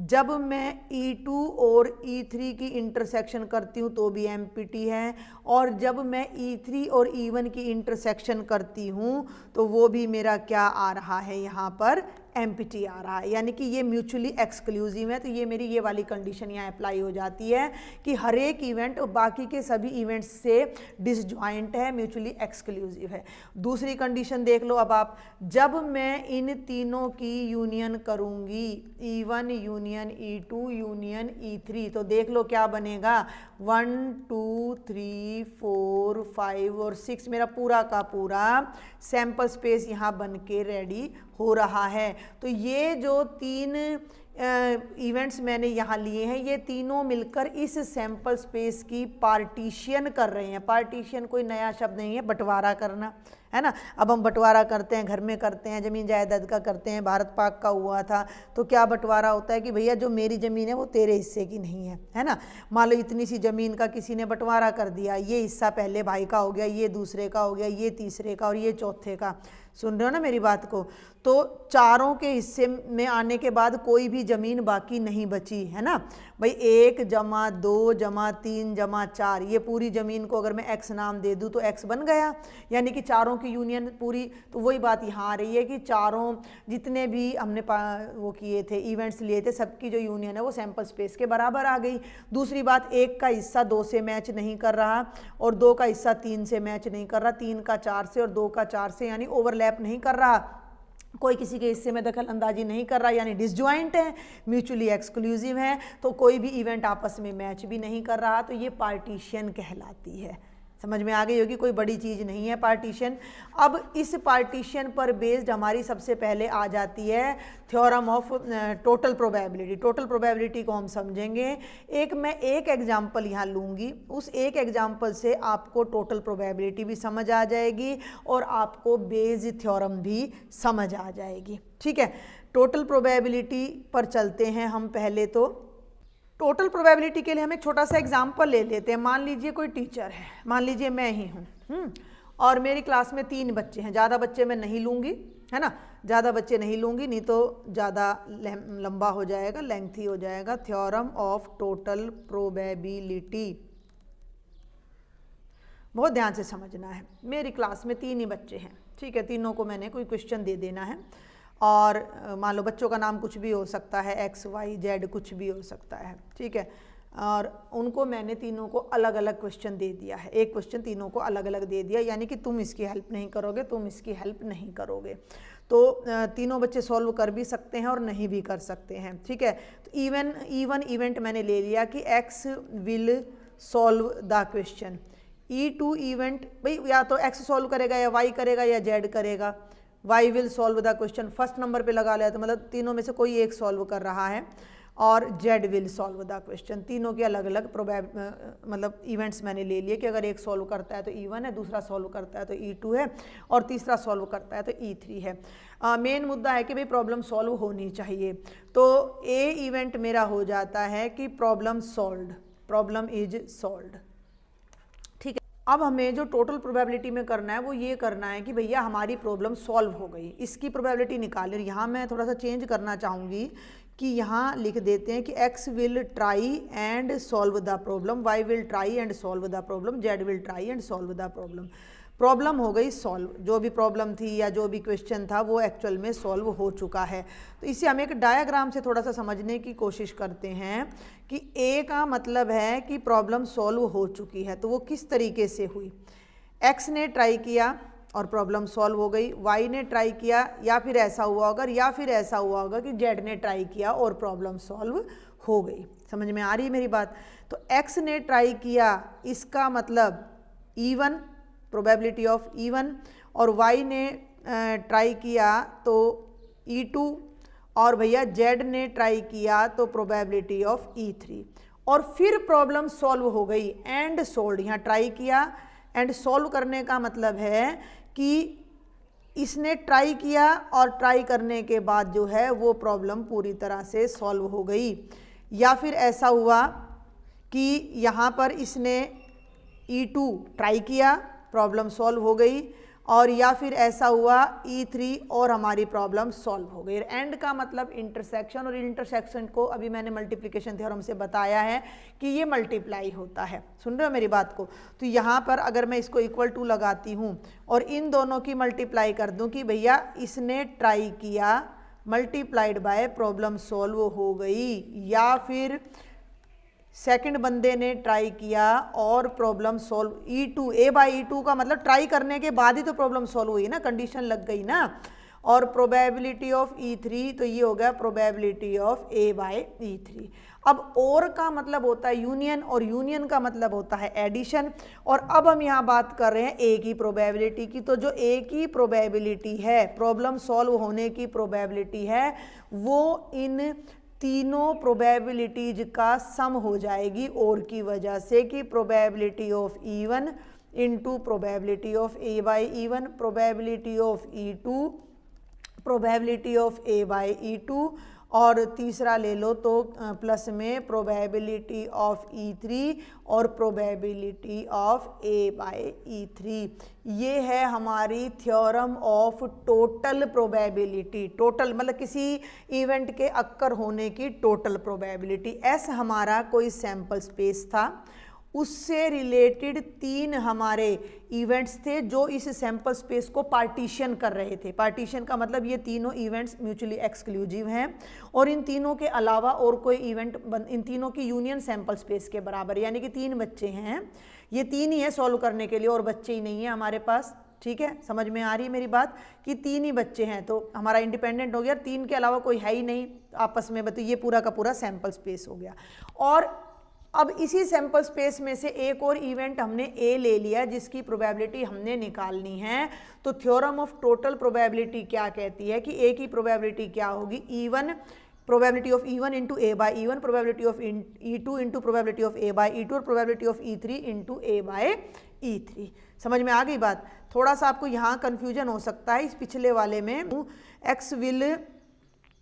S1: जब मैं E2 और E3 की इंटरसेक्शन करती हूँ तो भी एम्पिटी है, और जब मैं E3 और E1 की इंटरसेक्शन करती हूँ तो वो भी मेरा क्या आ रहा है, यहाँ पर एम्पिटी आ रहा है, यानी कि ये म्यूचुअली एक्सक्लूसिव है। तो ये मेरी ये वाली कंडीशन यहाँ अप्लाई हो जाती है कि हर एक इवेंट बाकी के सभी इवेंट्स से डिसजॉइंट है, म्यूचुअली एक्सक्लूसिव है। दूसरी कंडीशन देख लो अब आप, जब मैं इन तीनों की यूनियन करूँगी, E1 union E2 union E3, तो देख लो क्या बनेगा, 1 2 3 4 5 और 6 मेरा पूरा का पूरा सैंपल स्पेस यहाँ बन के रेडी हो रहा है। तो ये जो 3 इवेंट्स मैंने यहाँ लिए हैं, ये तीनों मिलकर इस सैंपल स्पेस की पार्टीशन कर रहे हैं। पार्टीशन कोई नया शब्द नहीं है, बंटवारा करना, है ना। अब हम बंटवारा करते हैं, घर में करते हैं, ज़मीन जायदाद का करते हैं, भारत पाक का हुआ था तो क्या बंटवारा होता है कि भैया जो मेरी ज़मीन है वो तेरे हिस्से की नहीं है ना। मान लो इतनी सी ज़मीन का किसी ने बंटवारा कर दिया, ये हिस्सा पहले भाई का हो गया, ये दूसरे का हो गया, ये तीसरे का और ये चौथे का। सुन रहे हो ना मेरी बात को। तो चारों के हिस्से में आने के बाद कोई भी ज़मीन बाकी नहीं बची, है ना भाई। 1 जमा 2 जमा 3 जमा 4, ये पूरी ज़मीन को अगर मैं x नाम दे दूँ तो x बन गया, यानी कि चारों की यूनियन पूरी। तो वही बात यहाँ आ रही है कि चारों जितने भी हमने वो किए थे, इवेंट्स लिए थे, सबकी जो यूनियन है वो सैंपल स्पेस के बराबर आ गई। दूसरी बात, 1 का हिस्सा 2 से मैच नहीं कर रहा और 2 का हिस्सा 3 से मैच नहीं कर रहा, 3 का 4 से और 2 का 4 से, यानी ओवरलैप नहीं कर रहा, कोई किसी के हिस्से में दखल अंदाजी नहीं कर रहा, यानी डिसजॉइंट है, म्यूचुअली एक्सक्लूसिव है, तो कोई भी इवेंट आपस में मैच भी नहीं कर रहा, तो ये पार्टीशन कहलाती है। समझ में आ गई होगी, कोई बड़ी चीज़ नहीं है पार्टीशन। अब इस पार्टीशन पर बेस्ड हमारी सबसे पहले आ जाती है theorem of total probability. Total probability को हम समझेंगे। मैं एक एग्जांपल यहाँ लूँगी, उस एक एग्जांपल से आपको टोटल प्रोबेबिलिटी भी समझ आ जाएगी और आपको बेस थ्योरम भी समझ आ जाएगी। ठीक है, टोटल प्रोबेबिलिटी पर चलते हैं हम। पहले तो टोटल प्रोबेबिलिटी के लिए हम एक छोटा सा एग्जाम्पल ले लेते हैं। मान लीजिए कोई टीचर है, मान लीजिए मैं ही हूँ और मेरी क्लास में 3 बच्चे हैं। ज़्यादा बच्चे मैं नहीं लूँगी, है ना, ज़्यादा बच्चे नहीं लूँगी, नहीं तो ज़्यादा लंबा हो जाएगा, लेंथी हो जाएगा। थ्योरम ऑफ टोटल प्रोबेबिलिटी बहुत ध्यान से समझना है। मेरी क्लास में 3 ही बच्चे हैं, ठीक है, तीनों को मैंने कोई क्वेश्चन दे देना है और मान लो बच्चों का नाम कुछ भी हो सकता है, x y z कुछ भी हो सकता है, ठीक है, और उनको मैंने तीनों को अलग अलग क्वेश्चन दे दिया है। एक क्वेश्चन तीनों को अलग अलग दे दिया, यानी कि तुम इसकी हेल्प नहीं करोगे, तुम इसकी हेल्प नहीं करोगे। तो तीनों बच्चे सॉल्व कर भी सकते हैं और नहीं भी कर सकते हैं, ठीक है। तो इवन इवेंट मैंने ले लिया कि x will solve the question. E2 event, भाई या तो x सॉल्व करेगा या y करेगा या z करेगा। y will solve the question first number पे लगा लिया, तो मतलब तीनों में से कोई एक सॉल्व कर रहा है, और z will solve the question. तीनों के अलग अलग मतलब इवेंट्स मैंने ले लिए कि अगर एक सॉल्व करता है तो E1 है, दूसरा सॉल्व करता है तो E2 है और तीसरा सॉल्व करता है तो E3 है। मेन मुद्दा है कि भाई प्रॉब्लम सॉल्व होनी चाहिए। तो A इवेंट मेरा हो जाता है कि problem solved, problem is solved. अब हमें जो टोटल प्रोबेबिलिटी में करना है वो ये करना है कि भैया हमारी प्रॉब्लम सॉल्व हो गई, इसकी प्रोबेबिलिटी निकाल ली। यहाँ मैं थोड़ा सा चेंज करना चाहूँगी कि यहाँ लिख देते हैं कि x will try and solve the problem, y will try and solve the problem, z will try and solve the problem. Problem हो गई सॉल्व, जो भी प्रॉब्लम थी या जो भी क्वेश्चन था वो एक्चुअल में सॉल्व हो चुका है। तो इसे हम एक डायग्राम से थोड़ा सा समझने की कोशिश करते हैं कि ए का मतलब है कि प्रॉब्लम सॉल्व हो चुकी है। तो वो किस तरीके से हुई, एक्स ने ट्राई किया और प्रॉब्लम सॉल्व हो गई, वाई ने ट्राई किया या फिर ऐसा हुआ होगा, या फिर ऐसा हुआ होगा कि जेड ने ट्राई किया और प्रॉब्लम सॉल्व हो गई। समझ में आ रही है मेरी बात। तो एक्स ने ट्राई किया, इसका मतलब E1, प्रोबेबिलिटी ऑफ E1, और y ने ट्राई किया तो E2, और भैया z ने ट्राई किया तो प्रोबेबिलिटी ऑफ E3, और फिर प्रॉब्लम सॉल्व हो गई एंड सोल्ड। यहाँ ट्राई किया एंड सॉल्व करने का मतलब है कि इसने ट्राई किया और ट्राई करने के बाद जो है वो प्रॉब्लम पूरी तरह से सॉल्व हो गई। या फिर ऐसा हुआ कि यहाँ पर इसने E2 ट्राई किया, प्रॉब्लम सॉल्व हो गई, और या फिर ऐसा हुआ E3 और हमारी प्रॉब्लम सॉल्व हो गई। एंड का मतलब इंटरसेक्शन, और इंटरसेक्शन को अभी मैंने मल्टीप्लिकेशन थ्योरम से बताया है कि ये मल्टीप्लाई होता है। सुन रहे हो मेरी बात को। तो यहाँ पर अगर मैं इसको इक्वल टू लगाती हूँ और इन दोनों की मल्टीप्लाई कर दूँ कि भैया इसने ट्राई किया मल्टीप्लाइड बाय प्रॉब्लम सॉल्व हो गई, या फिर सेकंड बंदे ने ट्राई किया और problem solve, E2 A by E2 का मतलब ट्राई करने के बाद ही तो प्रॉब्लम सॉल्व हुई ना, कंडीशन लग गई ना। और प्रोबेबिलिटी ऑफ E3, तो ये हो गया probability of A by E3। अब और का मतलब होता है यूनियन, और यूनियन का मतलब होता है एडिशन। और अब हम यहाँ बात कर रहे हैं A की प्रोबेबिलिटी की। तो जो A की प्रोबेबिलिटी है, प्रॉब्लम सॉल्व होने की प्रोबेबिलिटी है, वो इन तीनों प्रोबेबिलिटीज का सम हो जाएगी और की वजह से, कि probability of E1 into probability of A by E one, probability of E2, probability of A by E2, और तीसरा ले लो तो प्लस में प्रोबेबिलिटी ऑफ E3 और probability of A by E3। ये है हमारी theorem of total probability. Total मतलब किसी इवेंट के अक्कर होने की टोटल प्रोबेबिलिटी। एस हमारा कोई सैंपल स्पेस था, उससे रिलेटेड 3 हमारे इवेंट्स थे जो इस सैंपल स्पेस को पार्टीशन कर रहे थे। पार्टीशन का मतलब ये तीनों इवेंट्स म्यूचुअली एक्सक्लूसिव हैं और इन तीनों के अलावा और कोई इवेंट इन तीनों की यूनियन सैंपल स्पेस के बराबर, यानी कि 3 बच्चे हैं, ये 3 ही है सॉल्व करने के लिए और बच्चे ही नहीं है हमारे पास। ठीक है, समझ में आ रही है मेरी बात कि 3 ही बच्चे हैं तो हमारा इंडिपेंडेंट हो गया, 3 के अलावा कोई है ही नहीं आपस में, तो ये पूरा का पूरा सैंपल स्पेस हो गया। और अब इसी सैंपल स्पेस में से एक और इवेंट हमने ए ले लिया जिसकी प्रोबेबिलिटी हमने निकालनी है। तो थ्योरम ऑफ टोटल प्रोबेबिलिटी क्या कहती है कि ए की प्रोबेबिलिटी क्या होगी, E1 probability of E1 into A by E1, probability of E2 into probability of A by E2 और probability of E3 into A by E3। समझ में आ गई बात? थोड़ा सा आपको यहाँ कन्फ्यूजन हो सकता है इस पिछले वाले में। X will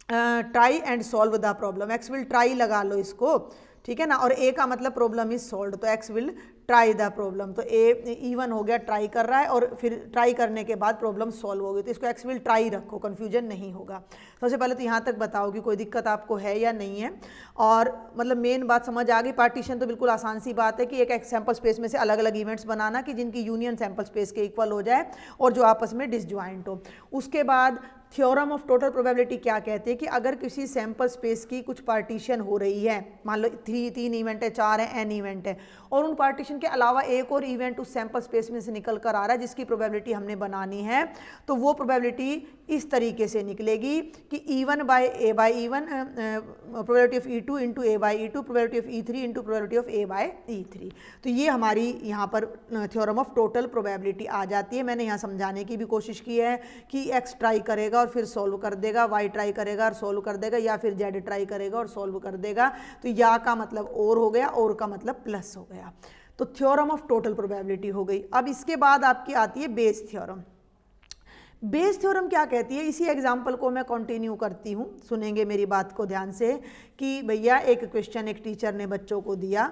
S1: try and solve the problem, x will try लगा लो इसको, ठीक है ना, और ए का मतलब प्रॉब्लम इज सॉल्व, तो x will try the problem, तो E1 हो गया ट्राई कर रहा है और फिर ट्राई करने के बाद प्रॉब्लम सॉल्व हो गई, तो इसको एक्स विल ट्राई रखो, कन्फ्यूजन नहीं होगा। सबसे पहले तो यहाँ तक बताओ कि कोई दिक्कत आपको है या नहीं है, और मतलब मेन बात समझ आ गई। पार्टीशन तो बिल्कुल आसान सी बात है कि एक सैंपल स्पेस में से अलग अलग इवेंट्स बनाना कि जिनकी यूनियन सैंपल स्पेस के इक्वल हो जाए और जो आपस में डिसजॉइंट हो। उसके बाद थ्योरम ऑफ टोटल प्रोबेबिलिटी क्या कहते हैं कि अगर किसी सैंपल स्पेस की कुछ पार्टीशन हो रही है, मान लो 3 इवेंट है, 4 है, n इवेंट है, और उन पार्टीशन के अलावा एक और इवेंट उस सैंपल स्पेस में से निकल कर आ रहा है जिसकी प्रोबेबिलिटी हमने बनानी है, तो वो प्रोबेबिलिटी इस तरीके से निकलेगी कि E1 by A by E1 probability of E2 into A by E2, probability of E3 into probability of A by E3। तो ये हमारी यहाँ पर थ्योरम ऑफ टोटल प्रोबेबिलिटी आ जाती है। मैंने यहाँ समझाने की भी कोशिश की है कि x ट्राई करेगा और फिर सॉल्व कर देगा, y ट्राई करेगा और सॉल्व कर देगा, या फिर z ट्राई करेगा और सॉल्व कर देगा। तो या का मतलब और हो गया, और का मतलब प्लस हो गया। तो थ्योरम ऑफ टोटल प्रोबेबिलिटी हो गई। अब इसके बाद आपकी आती है बेस थ्योरम। बेस थ्योरम क्या कहती है, इसी एग्जाम्पल को मैं कंटिन्यू करती हूँ, सुनेंगे मेरी बात को ध्यान से कि भैया एक क्वेश्चन एक टीचर ने बच्चों को दिया,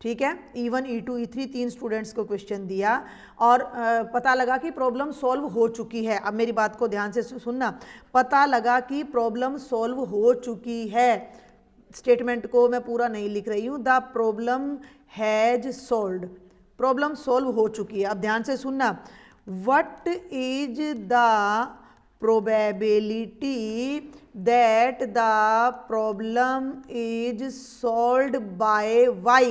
S1: ठीक है, E1 E2 E3 3 स्टूडेंट्स को क्वेश्चन दिया और पता लगा कि प्रॉब्लम सॉल्व हो चुकी है। अब मेरी बात को ध्यान से सुनना, पता लगा कि प्रॉब्लम सॉल्व हो चुकी है, स्टेटमेंट को मैं पूरा नहीं लिख रही हूँ, the problem has solved, problem solve हो चुकी है। अब ध्यान से सुनना, what is the probability that the problem is solved by y।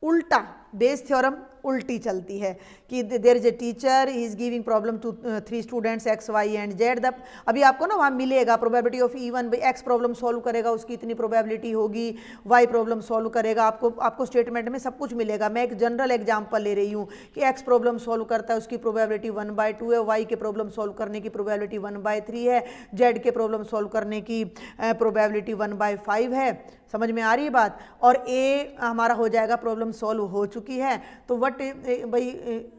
S1: उल्टा बेस थ्योरम उल्टी चलती है कि there is a teacher he is giving problem to 3 students x y and z। अभी आपको ना वहाँ मिलेगा प्रोबेबिलिटी ऑफ E1 भाई x प्रॉब्लम सॉल्व करेगा उसकी इतनी प्रोबेबिलिटी होगी, y प्रॉब्लम सॉल्व करेगा, आपको स्टेटमेंट में सब कुछ मिलेगा। मैं एक जनरल एग्जांपल ले रही हूँ कि x प्रॉब्लम सॉल्व करता है उसकी प्रोबेबिलिटी 1/2 है, y के प्रॉब्लम सॉल्व करने की प्रोबेबिलिटी 1/3 है, z के प्रॉब्लम सॉल्व करने की प्रोबेबिलिटी 1/5 है। समझ में आ रही है बात? और a हमारा हो जाएगा प्रॉब्लम सॉल्व हो चुकी है, तो वट भाई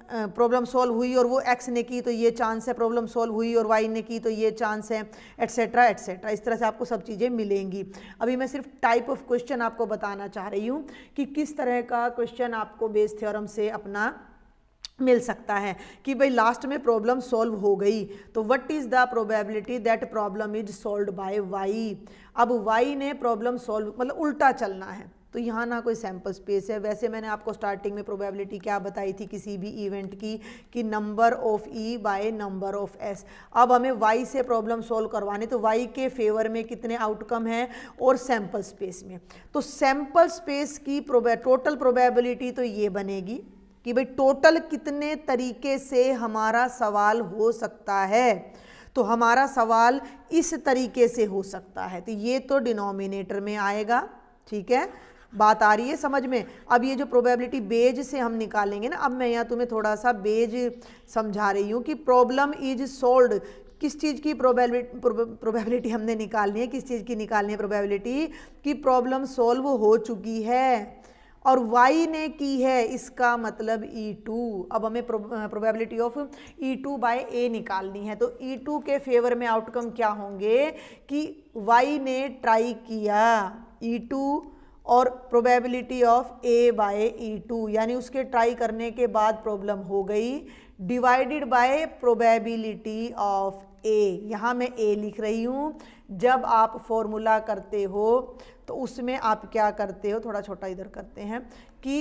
S1: प्रॉब्लम सॉल्व हुई और वो x ने की तो ये चांस है, प्रॉब्लम सॉल्व हुई और y ने की तो ये चांस है, एट्सेट्रा एट्सेट्रा। इस तरह से आपको सब चीज़ें मिलेंगी। अभी मैं सिर्फ टाइप ऑफ क्वेश्चन आपको बताना चाह रही हूँ कि किस तरह का क्वेश्चन आपको बेस थ्योरम से अपना मिल सकता है कि भाई लास्ट में प्रॉब्लम सॉल्व हो गई, तो what is the probability that problem is solved by y। अब y ने प्रॉब्लम सॉल्व मतलब उल्टा चलना है, तो यहाँ ना कोई सैंपल स्पेस है। वैसे मैंने आपको स्टार्टिंग में प्रोबेबिलिटी क्या बताई थी किसी भी इवेंट की कि number of E by number of S. अब हमें y से प्रॉब्लम सॉल्व करवानी, तो y के फेवर में कितने आउटकम हैं और सैंपल स्पेस में, तो सैंपल स्पेस की टोटल प्रोबेबिलिटी तो ये बनेगी कि भाई टोटल कितने तरीके से हमारा सवाल हो सकता है, तो हमारा सवाल इस तरीके से हो सकता है, तो ये तो डिनोमिनेटर में आएगा। ठीक है, बात आ रही है समझ में? अब ये जो प्रोबेबिलिटी बेज से हम निकालेंगे ना, अब मैं यहाँ तुम्हें थोड़ा सा बेज समझा रही हूँ कि प्रॉब्लम इज सॉल्व्ड, किस चीज़ की प्रोबेबिलिटी हमने निकालनी है, किस चीज़ की निकालनी है प्रोबेबिलिटी कि प्रॉब्लम सॉल्व हो चुकी है। और y ने की है, इसका मतलब E2। अब हमें probability of E2 bye a निकालनी है। तो E2 के फेवर में आउटकम क्या होंगे कि y ने ट्राई किया E2 और probability of a by E2, यानी उसके ट्राई करने के बाद प्रॉब्लम हो गई, divided by probability of a। यहाँ मैं a लिख रही हूँ। जब आप फॉर्मूला करते हो तो उसमें आप क्या करते हो, थोड़ा छोटा इधर करते हैं, कि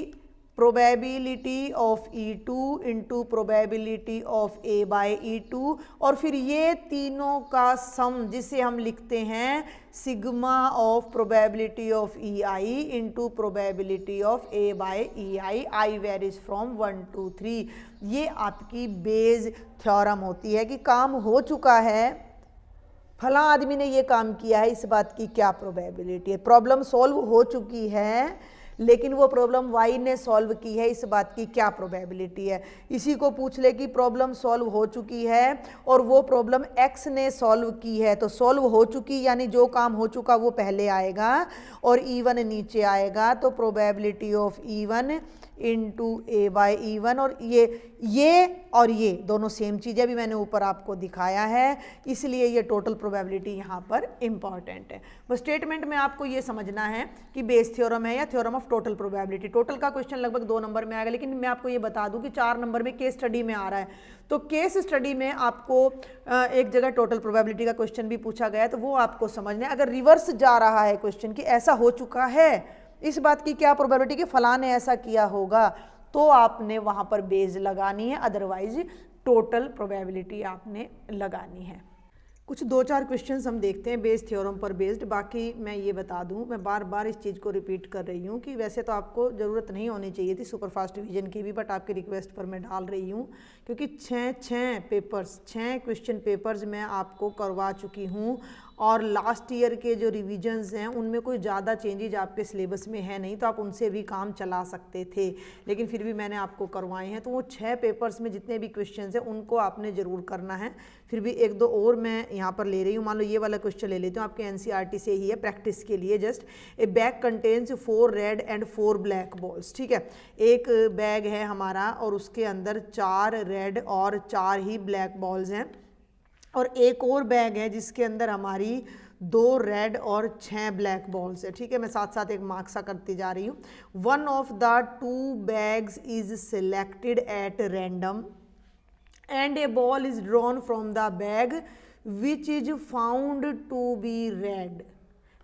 S1: probability of E2 into probability of a by E2, और फिर ये तीनों का सम जिसे हम लिखते हैं sigma of probability of EI into probability of a by EI, I varies from 1 to 3। ये आपकी बेस थ्योरम होती है कि काम हो चुका है, फला आदमी ने ये काम किया है, इस बात की क्या प्रोबेबिलिटी है। प्रॉब्लम सॉल्व हो चुकी है, लेकिन वो प्रॉब्लम y ने सॉल्व की है, इस बात की क्या प्रोबेबिलिटी है। इसी को पूछ ले कि प्रॉब्लम सॉल्व हो चुकी है और वो प्रॉब्लम x ने सॉल्व की है, तो सॉल्व हो चुकी यानी जो काम हो चुका वो पहले आएगा और E1 नीचे आएगा। तो probability of E1 into a by E1, और ये और ये दोनों सेम चीज़ है, अभी मैंने ऊपर आपको दिखाया है, इसलिए ये टोटल प्रोबेबिलिटी यहाँ पर इम्पॉर्टेंट है। बस स्टेटमेंट में आपको ये समझना है कि बेस थ्योरम है या theorem of total probability. Total का क्वेश्चन लगभग 2 नंबर में आएगा, लेकिन मैं आपको ये बता दूं कि 4 नंबर में केस स्टडी में आ रहा है। तो केस स्टडी में आपको एक जगह टोटल प्रोबेबिलिटी का क्वेश्चन भी पूछा गया है, तो वो आपको समझना है। अगर रिवर्स जा रहा है क्वेश्चन कि ऐसा हो चुका है, इस बात की क्या प्रोबेबिलिटी कि फला ने ऐसा किया होगा, तो आपने वहां पर बेस लगानी है, अदरवाइज टोटल प्रोबेबिलिटी आपने लगानी है। कुछ 2-4 क्वेश्चंस हम देखते हैं बेस थ्योरम पर बेस्ड। बाकी मैं ये बता दूं, मैं बार बार इस चीज़ को रिपीट कर रही हूँ कि वैसे तो आपको ज़रूरत नहीं होनी चाहिए थी सुपरफास्ट रिवीजन की भी, बट आपकी रिक्वेस्ट पर मैं डाल रही हूँ क्योंकि 6 क्वेश्चन पेपर्स मैं आपको करवा चुकी हूँ, और लास्ट ईयर के जो रिवीजन्स हैं उनमें कोई ज़्यादा चेंजेज आपके सिलेबस में है नहीं, तो आप उनसे भी काम चला सकते थे, लेकिन फिर भी मैंने आपको करवाए हैं। तो वो 6 पेपर्स में जितने भी क्वेश्चंस हैं उनको आपने ज़रूर करना है। फिर भी 1-2 और मैं यहाँ पर ले रही हूँ। मान लो ये वाला क्वेश्चन ले लेती हूँ, आपके NCERT से ही है, प्रैक्टिस के लिए just. A bag contains 4 red and 4 black balls. ठीक है, एक बैग है हमारा और उसके अंदर 4 रेड और 4 ही ब्लैक बॉल्स हैं, और एक और बैग है जिसके अंदर हमारी 2 रेड और 6 ब्लैक बॉल्स है। ठीक है, मैं साथ साथ एक मार्क सा करती जा रही हूँ। 1 of the 2 bags is selected at random and a ball is drawn from the bag which is found to be red.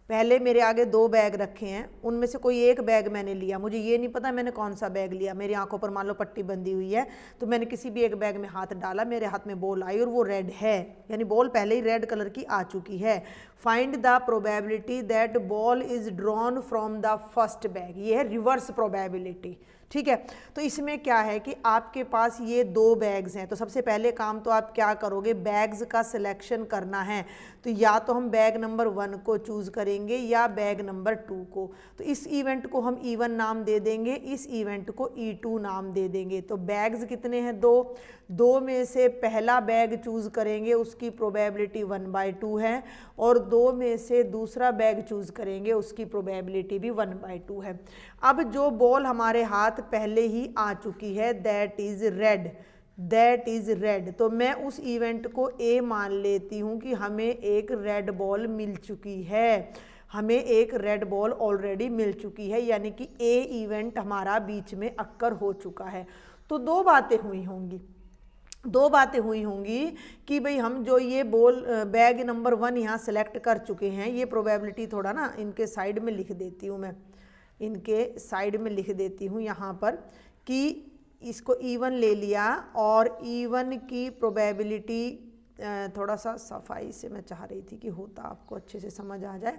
S1: पहले मेरे आगे 2 बैग रखे हैं, उनमें से कोई एक बैग मैंने लिया, मुझे ये नहीं पता मैंने कौन सा बैग लिया, मेरी आंखों पर मान लो पट्टी बंधी हुई है, तो मैंने किसी भी एक बैग में हाथ डाला, मेरे हाथ में बॉल आई और वो रेड है, यानी बॉल पहले ही रेड कलर की आ चुकी है। Find the probability that ball is drawn from the first bag. ये है रिवर्स प्रोबेबिलिटी। ठीक है, तो इसमें क्या है कि आपके पास ये 2 बैग्स हैं, तो सबसे पहले काम तो आप क्या करोगे, बैग्स का सिलेक्शन करना है। तो या तो हम बैग नंबर 1 को चूज़ करेंगे या बैग नंबर 2 को। तो इस इवेंट को हम E1 नाम दे देंगे, इस इवेंट को E2 नाम दे देंगे। तो बैग्स कितने हैं, 2 में से पहला बैग चूज़ करेंगे, उसकी प्रोबेबिलिटी 1/2 है, और 2 में से दूसरा बैग चूज़ करेंगे, उसकी प्रोबेबिलिटी भी 1/2 है। अब जो बॉल हमारे हाथ पहले ही आ चुकी है, दैट इज रेड, तो मैं उस इवेंट को A मान लेती हूँ कि हमें एक रेड बॉल मिल चुकी है, हमें एक रेड बॉल ऑलरेडी मिल चुकी है, यानी कि A इवेंट हमारा बीच में अक्कर हो चुका है। तो 2 बातें हुई होंगी कि भाई हम जो ये बॉल बैग नंबर 1 यहाँ सेलेक्ट कर चुके हैं, ये प्रोबेबिलिटी थोड़ा ना इनके साइड में लिख देती हूँ, मैं इनके साइड में लिख देती हूँ यहाँ पर कि इसको E1 ले लिया, और E1 की प्रोबेबिलिटी थोड़ा सा सफाई से मैं चाह रही थी कि होता आपको अच्छे से समझ आ जाए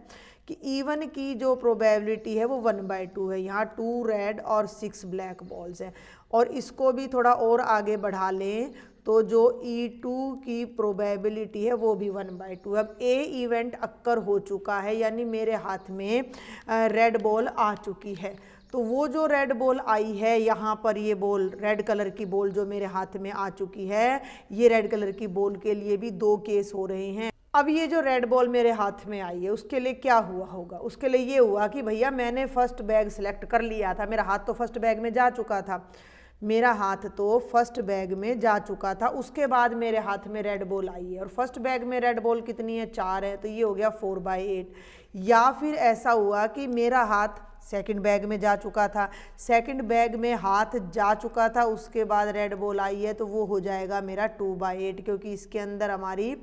S1: कि E1 की जो प्रोबेबिलिटी है वो 1/2 है। यहाँ 2 रेड और 6 ब्लैक बॉल्स हैं, और इसको भी थोड़ा और आगे बढ़ा लें तो जो E2 की प्रोबेबिलिटी है वो भी 1/2। अब A इवेंट अक्कर हो चुका है, यानी मेरे हाथ में रेड बॉल आ चुकी है। तो वो जो रेड बॉल आई है यहाँ पर, ये बॉल रेड कलर की बॉल जो मेरे हाथ में आ चुकी है, ये रेड कलर की बॉल के लिए भी 2 केस हो रहे हैं। अब ये जो रेड बॉल मेरे हाथ में आई है उसके लिए क्या हुआ होगा, उसके लिए ये हुआ कि भैया मैंने फर्स्ट बैग सिलेक्ट कर लिया था, मेरा हाथ तो फर्स्ट बैग में जा चुका था, मेरा हाथ तो फर्स्ट बैग में जा चुका था। उसके बाद मेरे हाथ में रेड बॉल आई है और फर्स्ट बैग में रेड बॉल कितनी है, 4 है, तो ये हो गया 4/8। या फिर ऐसा हुआ कि मेरा हाथ सेकंड बैग में जा चुका था, सेकंड बैग में हाथ जा चुका था, उसके बाद रेड बॉल आई है, तो वो हो जाएगा मेरा 2/8, क्योंकि इसके अंदर हमारी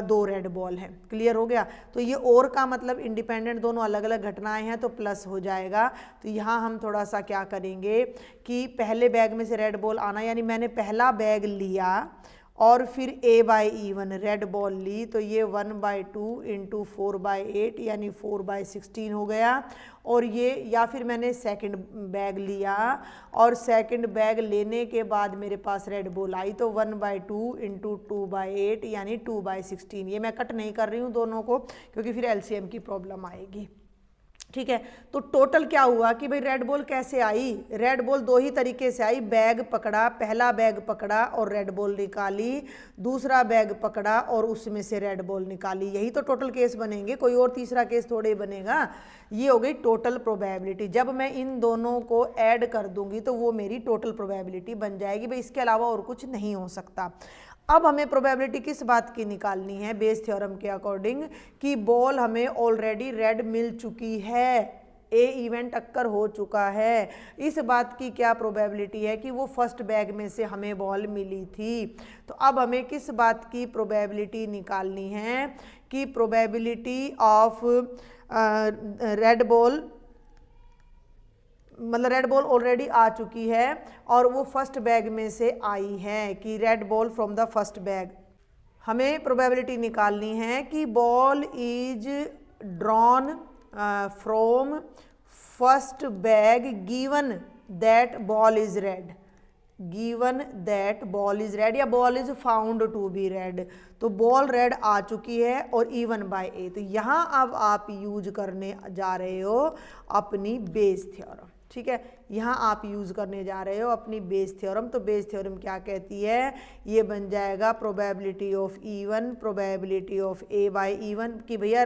S1: 2 रेड बॉल है। क्लियर हो गया। तो ये और का मतलब इंडिपेंडेंट दोनों अलग अलग घटनाएं हैं, तो प्लस हो जाएगा। तो यहाँ हम थोड़ा सा क्या करेंगे कि पहले बैग में से रेड बॉल आना, यानी मैंने पहला बैग लिया और फिर A/E1 रेड बॉल ली, तो ये 1/2 इंटू 4/8 यानी 4/16 हो गया। और ये या फिर मैंने सेकंड बैग लिया और सेकंड बैग लेने के बाद मेरे पास रेड बॉल आई, तो 1/2 इंटू 2/8 यानी 2/16। ये मैं कट नहीं कर रही हूँ दोनों को, क्योंकि फिर LCM की प्रॉब्लम आएगी। ठीक है, तो टोटल क्या हुआ कि भाई रेड बॉल कैसे आई, रेड बॉल 2 ही तरीके से आई। बैग पकड़ा, पहला बैग पकड़ा और रेड बॉल निकाली, दूसरा बैग पकड़ा और उसमें से रेड बॉल निकाली, यही तो टोटल केस बनेंगे, कोई और तीसरा केस थोड़े बनेगा। ये हो गई टोटल प्रोबेबिलिटी। जब मैं इन दोनों को ऐड कर दूंगी तो वो मेरी टोटल प्रोबेबिलिटी बन जाएगी। भाई इसके अलावा और कुछ नहीं हो सकता। अब हमें प्रोबेबिलिटी किस बात की निकालनी है बेस थ्योरम के अकॉर्डिंग, कि बॉल हमें ऑलरेडी रेड मिल चुकी है, ए इवेंट अक्कर हो चुका है। इस बात की क्या प्रोबेबिलिटी है कि वो फर्स्ट बैग में से हमें बॉल मिली थी। तो अब हमें किस बात की प्रोबेबिलिटी निकालनी है कि प्रोबेबिलिटी ऑफ रेड बॉल, मतलब रेड बॉल ऑलरेडी आ चुकी है और वो फर्स्ट बैग में से आई है, कि red ball from the first bag. हमें प्रोबेबिलिटी निकालनी है कि ball is drawn from first bag given that ball is red, given that ball is red या ball is found to be red. तो बॉल रेड आ चुकी है और E1/A। तो यहाँ अब आप यूज करने जा रहे हो अपनी बेस थ्योरम। ठीक है, यहाँ आप यूज़ करने जा रहे हो अपनी बेस थ्योरम। तो बेस थ्योरम क्या कहती है, ये बन जाएगा probability of E1 probability of A/E1, कि भैया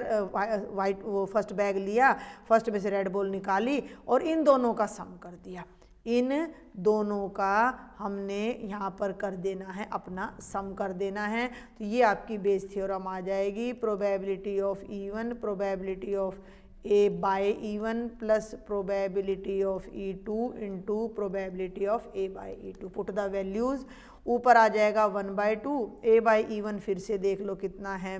S1: वाइट वो फर्स्ट बैग लिया, फर्स्ट में से रेड बॉल निकाली और इन दोनों का सम कर दिया, इन दोनों का हमने यहाँ पर कर देना है, अपना सम कर देना है। तो ये आपकी बेस थ्योरम आ जाएगी, probability of E1 probability of A/E1 plus probability of E2 into probability of A/E2। Put the values, ऊपर आ जाएगा 1/2, A/E1 फिर से देख लो कितना है,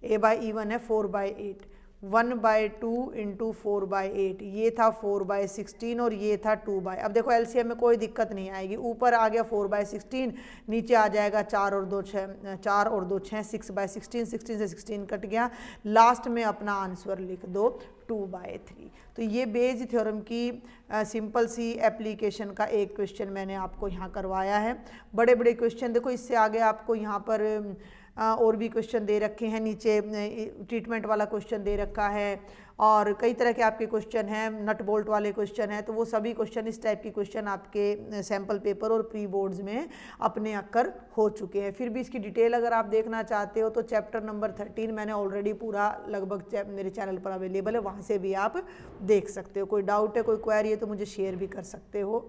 S1: A/E1 है 4/8, 1/2 इंटू 4/8, ये था 4/16 और ये था 2/। अब देखो LCM में कोई दिक्कत नहीं आएगी, ऊपर आ गया 4/16, नीचे आ जाएगा 4 और 2 6, 4 और 2 6, 6/16, 16 से 16 कट गया, लास्ट में अपना आंसर लिख दो 2/3। तो ये बेस थ्योरम की सिंपल सी एप्लीकेशन का एक क्वेश्चन मैंने आपको यहाँ करवाया है। बड़े बड़े क्वेश्चन देखो, इससे आगे आपको यहाँ पर और भी क्वेश्चन दे रखे हैं, नीचे ट्रीटमेंट वाला क्वेश्चन दे रखा है और कई तरह के आपके क्वेश्चन हैं, नट बोल्ट वाले क्वेश्चन हैं। तो वो सभी क्वेश्चन, इस टाइप के क्वेश्चन आपके सैम्पल पेपर और प्री बोर्ड्स में अपने अक्कर हो चुके हैं। फिर भी इसकी डिटेल अगर आप देखना चाहते हो तो चैप्टर नंबर 13 मैंने ऑलरेडी पूरा लगभग मेरे चैनल पर अवेलेबल है, वहाँ से भी आप देख सकते हो। कोई डाउट है, कोई क्वेरी है तो मुझे शेयर भी कर सकते हो।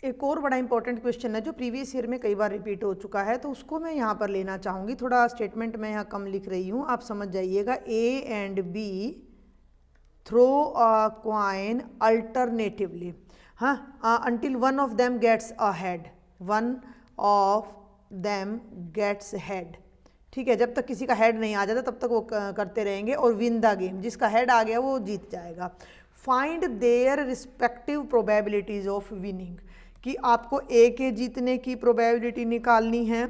S1: एक और बड़ा इंपॉर्टेंट क्वेश्चन है जो प्रीवियस ईयर में कई बार रिपीट हो चुका है, तो उसको मैं यहाँ पर लेना चाहूँगी। थोड़ा स्टेटमेंट मैं यहाँ कम लिख रही हूँ, आप समझ जाइएगा। A and B throw a coin alternatively, हाँ, until one of them gets ahead, one of them gets head। ठीक है, जब तक किसी का हेड नहीं आ जाता तब तक वो करते रहेंगे और विन द गेम, जिसका हेड आ गया वो जीत जाएगा। Find their respective probabilities of winning, कि आपको A के जीतने की प्रोबेबिलिटी निकालनी है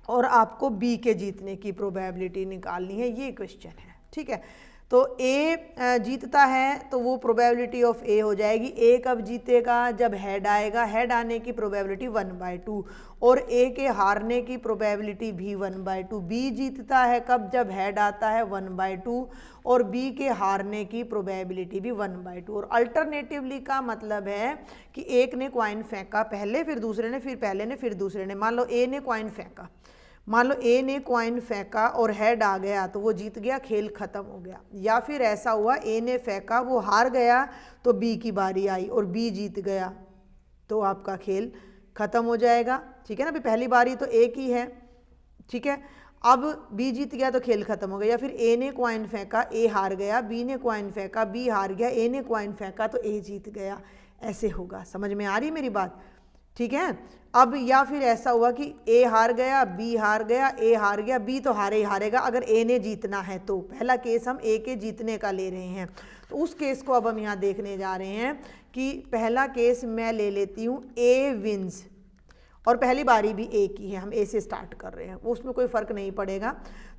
S1: और आपको B के जीतने की प्रोबेबिलिटी निकालनी है, ये क्वेश्चन है। ठीक है, तो A जीतता है तो वो प्रोबेबिलिटी ऑफ A हो जाएगी। A कब जीतेगा, जब हेड आएगा, हेड आने की प्रोबेबिलिटी 1/2 और A के हारने की प्रोबेबिलिटी भी 1/2। B जीतता है कब, जब हेड आता है 1/2 और B के हारने की प्रोबेबिलिटी भी 1/2। और अल्टरनेटिवली का मतलब है कि एक ने क्वाइन फेंका पहले, फिर दूसरे ने, फिर पहले ने, फिर दूसरे ने। मान लो A ने क्वाइन फेंका, मान लो ए ने कॉइन फेंका और हेड आ गया तो वो जीत गया, खेल खत्म हो गया। या फिर ऐसा हुआ ए ने फेंका, वो हार गया तो बी की बारी आई और बी जीत गया तो आपका खेल खत्म हो जाएगा। ठीक है ना, अभी पहली बारी तो ए की है, ठीक है, अब बी जीत गया तो खेल खत्म हो गया। या फिर ए ने कॉइन फेंका, ए हार गया, बी ने कॉइन फेंका, बी हार गया, ए ने कॉइन फेंका तो ए जीत गया, ऐसे होगा। समझ में आ रही मेरी बात? ठीक है। अब या फिर ऐसा हुआ कि ए हार गया, बी हार गया, ए हार गया, बी तो हारे ही हारेगा अगर ए ने जीतना है तो। पहला केस हम ए के जीतने का ले रहे हैं, तो उस केस को अब हम यहाँ देखने जा रहे हैं कि पहला केस मैं ले लेती हूँ ए विन्स, और पहली बारी भी ए की है, हम ए से स्टार्ट कर रहे हैं, वो उसमें कोई फ़र्क नहीं पड़ेगा।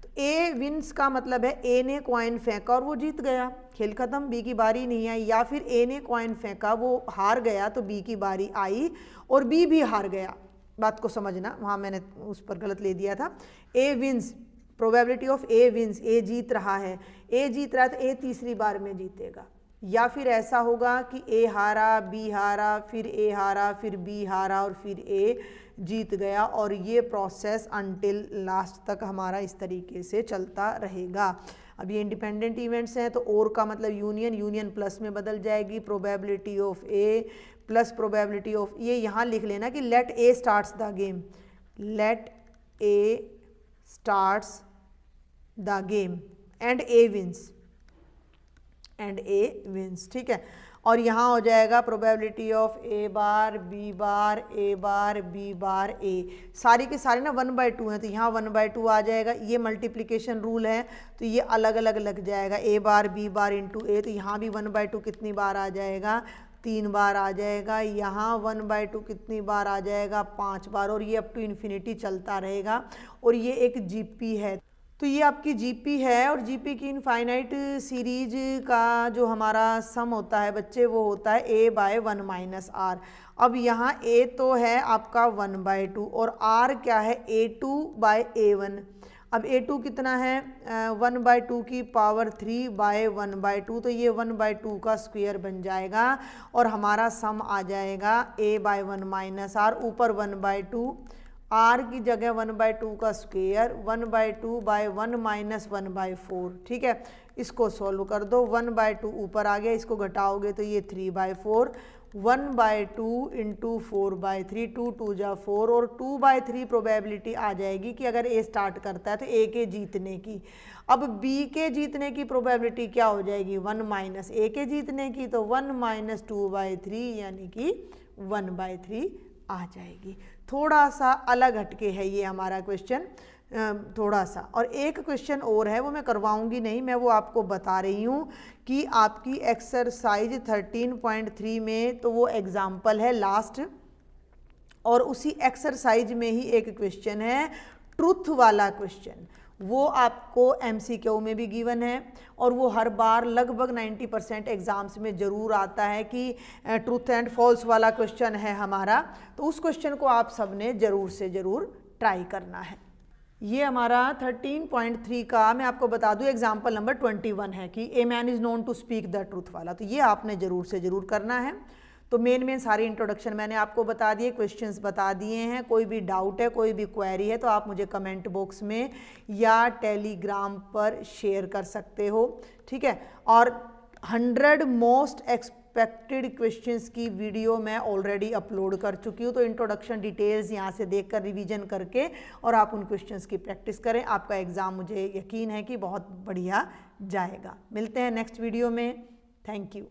S1: तो ए विन्स का मतलब है ए ने कॉइन फेंका और वो जीत गया, खेल खत्म, बी की बारी नहीं आई। या फिर ए ने कॉइन फेंका, वो हार गया तो बी की बारी आई और बी भी हार गया। बात को समझना, वहाँ मैंने उस पर गलत ले दिया था। A wins, probability of A wins, A जीत रहा है, ए जीत रहा है तो ए तीसरी बार में जीतेगा। या फिर ऐसा होगा कि ए हारा, बी हारा, फिर ए हारा, फिर बी हारा और फिर ए जीत गया, और ये प्रोसेस अनटिल लास्ट तक हमारा इस तरीके से चलता रहेगा। अब ये इंडिपेंडेंट इवेंट्स हैं तो और का मतलब यूनियन, यूनियन प्लस में बदल जाएगी, probability of A plus probability of, ये यहाँ लिख लेना कि let A starts the game, let A starts the game and A wins, and A wins. ठीक है, और यहाँ हो जाएगा probability of A bar, B bar, A bar, B bar, A. सारी के सारे ना 1/2 हैं तो यहाँ 1/2 आ जाएगा। ये मल्टीप्लिकेशन रूल है तो ये अलग अलग लग जाएगा, ए बार बी बार इंटू ए, तो यहाँ भी 1/2 कितनी बार आ जाएगा, 3 बार आ जाएगा। यहाँ 1/2 कितनी बार आ जाएगा, 5 बार, और ये अप टू इन्फिनिटी चलता रहेगा। और ये एक जीपी है, तो ये आपकी जीपी है, और जीपी की इनफाइनाइट सीरीज का जो हमारा सम होता है बच्चे वो होता है a/1 - r। अब यहाँ a तो है आपका 1/2 और r क्या है a2/a1। अब a2 कितना है 1/2 की पावर 3/1/2, तो ये 1/2 का स्क्वायर बन जाएगा और हमारा सम आ जाएगा a/1 - r, ऊपर 1/2, r की जगह 1/2 का स्क्वायर, 1/2/1 - 1/4। ठीक है, इसको सॉल्व कर दो, 1/2 ऊपर आ गया, इसको घटाओगे तो ये 3/4, 1/2 इंटू 4/3, 2 2 जा 4, और 2/3 प्रोबेबिलिटी आ जाएगी कि अगर ए स्टार्ट करता है तो ए के जीतने की। अब बी के जीतने की प्रोबेबिलिटी क्या हो जाएगी, 1 माइनस ए के जीतने की, तो 1 - 2/3 यानी कि 1/3 आ जाएगी। थोड़ा सा अलग हटके है ये हमारा क्वेश्चन, थोड़ा सा। और एक क्वेश्चन और है, वो मैं करवाऊंगी नहीं, मैं वो आपको बता रही हूँ कि आपकी एक्सरसाइज 13.3 में तो वो एग्जाम्पल है लास्ट, और उसी एक्सरसाइज में ही एक क्वेश्चन है ट्रुथ वाला क्वेश्चन, वो आपको MCQ में भी गिवन है, और वो हर बार लगभग 90% एग्जाम्स में ज़रूर आता है कि ट्रूथ एंड फॉल्स वाला क्वेश्चन है हमारा। तो उस क्वेश्चन को आप सब ने ज़रूर से ज़रूर ट्राई करना है। ये हमारा 13.3 का मैं आपको बता दूं एग्जाम्पल नंबर 21 है कि a man is known to speak the truth वाला, तो ये आपने ज़रूर से ज़रूर करना है। तो मेन सारी इंट्रोडक्शन मैंने आपको बता दिए, क्वेश्चंस बता दिए हैं। कोई भी डाउट है, कोई भी क्वेरी है तो आप मुझे कमेंट बॉक्स में या टेलीग्राम पर शेयर कर सकते हो। ठीक है, और 100 मोस्ट एक्सपेक्टेड क्वेश्चंस की वीडियो मैं ऑलरेडी अपलोड कर चुकी हूँ, तो इंट्रोडक्शन डिटेल्स यहाँ से देखकर रिवीजन करके और आप उन क्वेश्चंस की प्रैक्टिस करें, आपका एग्ज़ाम मुझे यकीन है कि बहुत बढ़िया जाएगा। मिलते हैं नेक्स्ट वीडियो में। Thank you.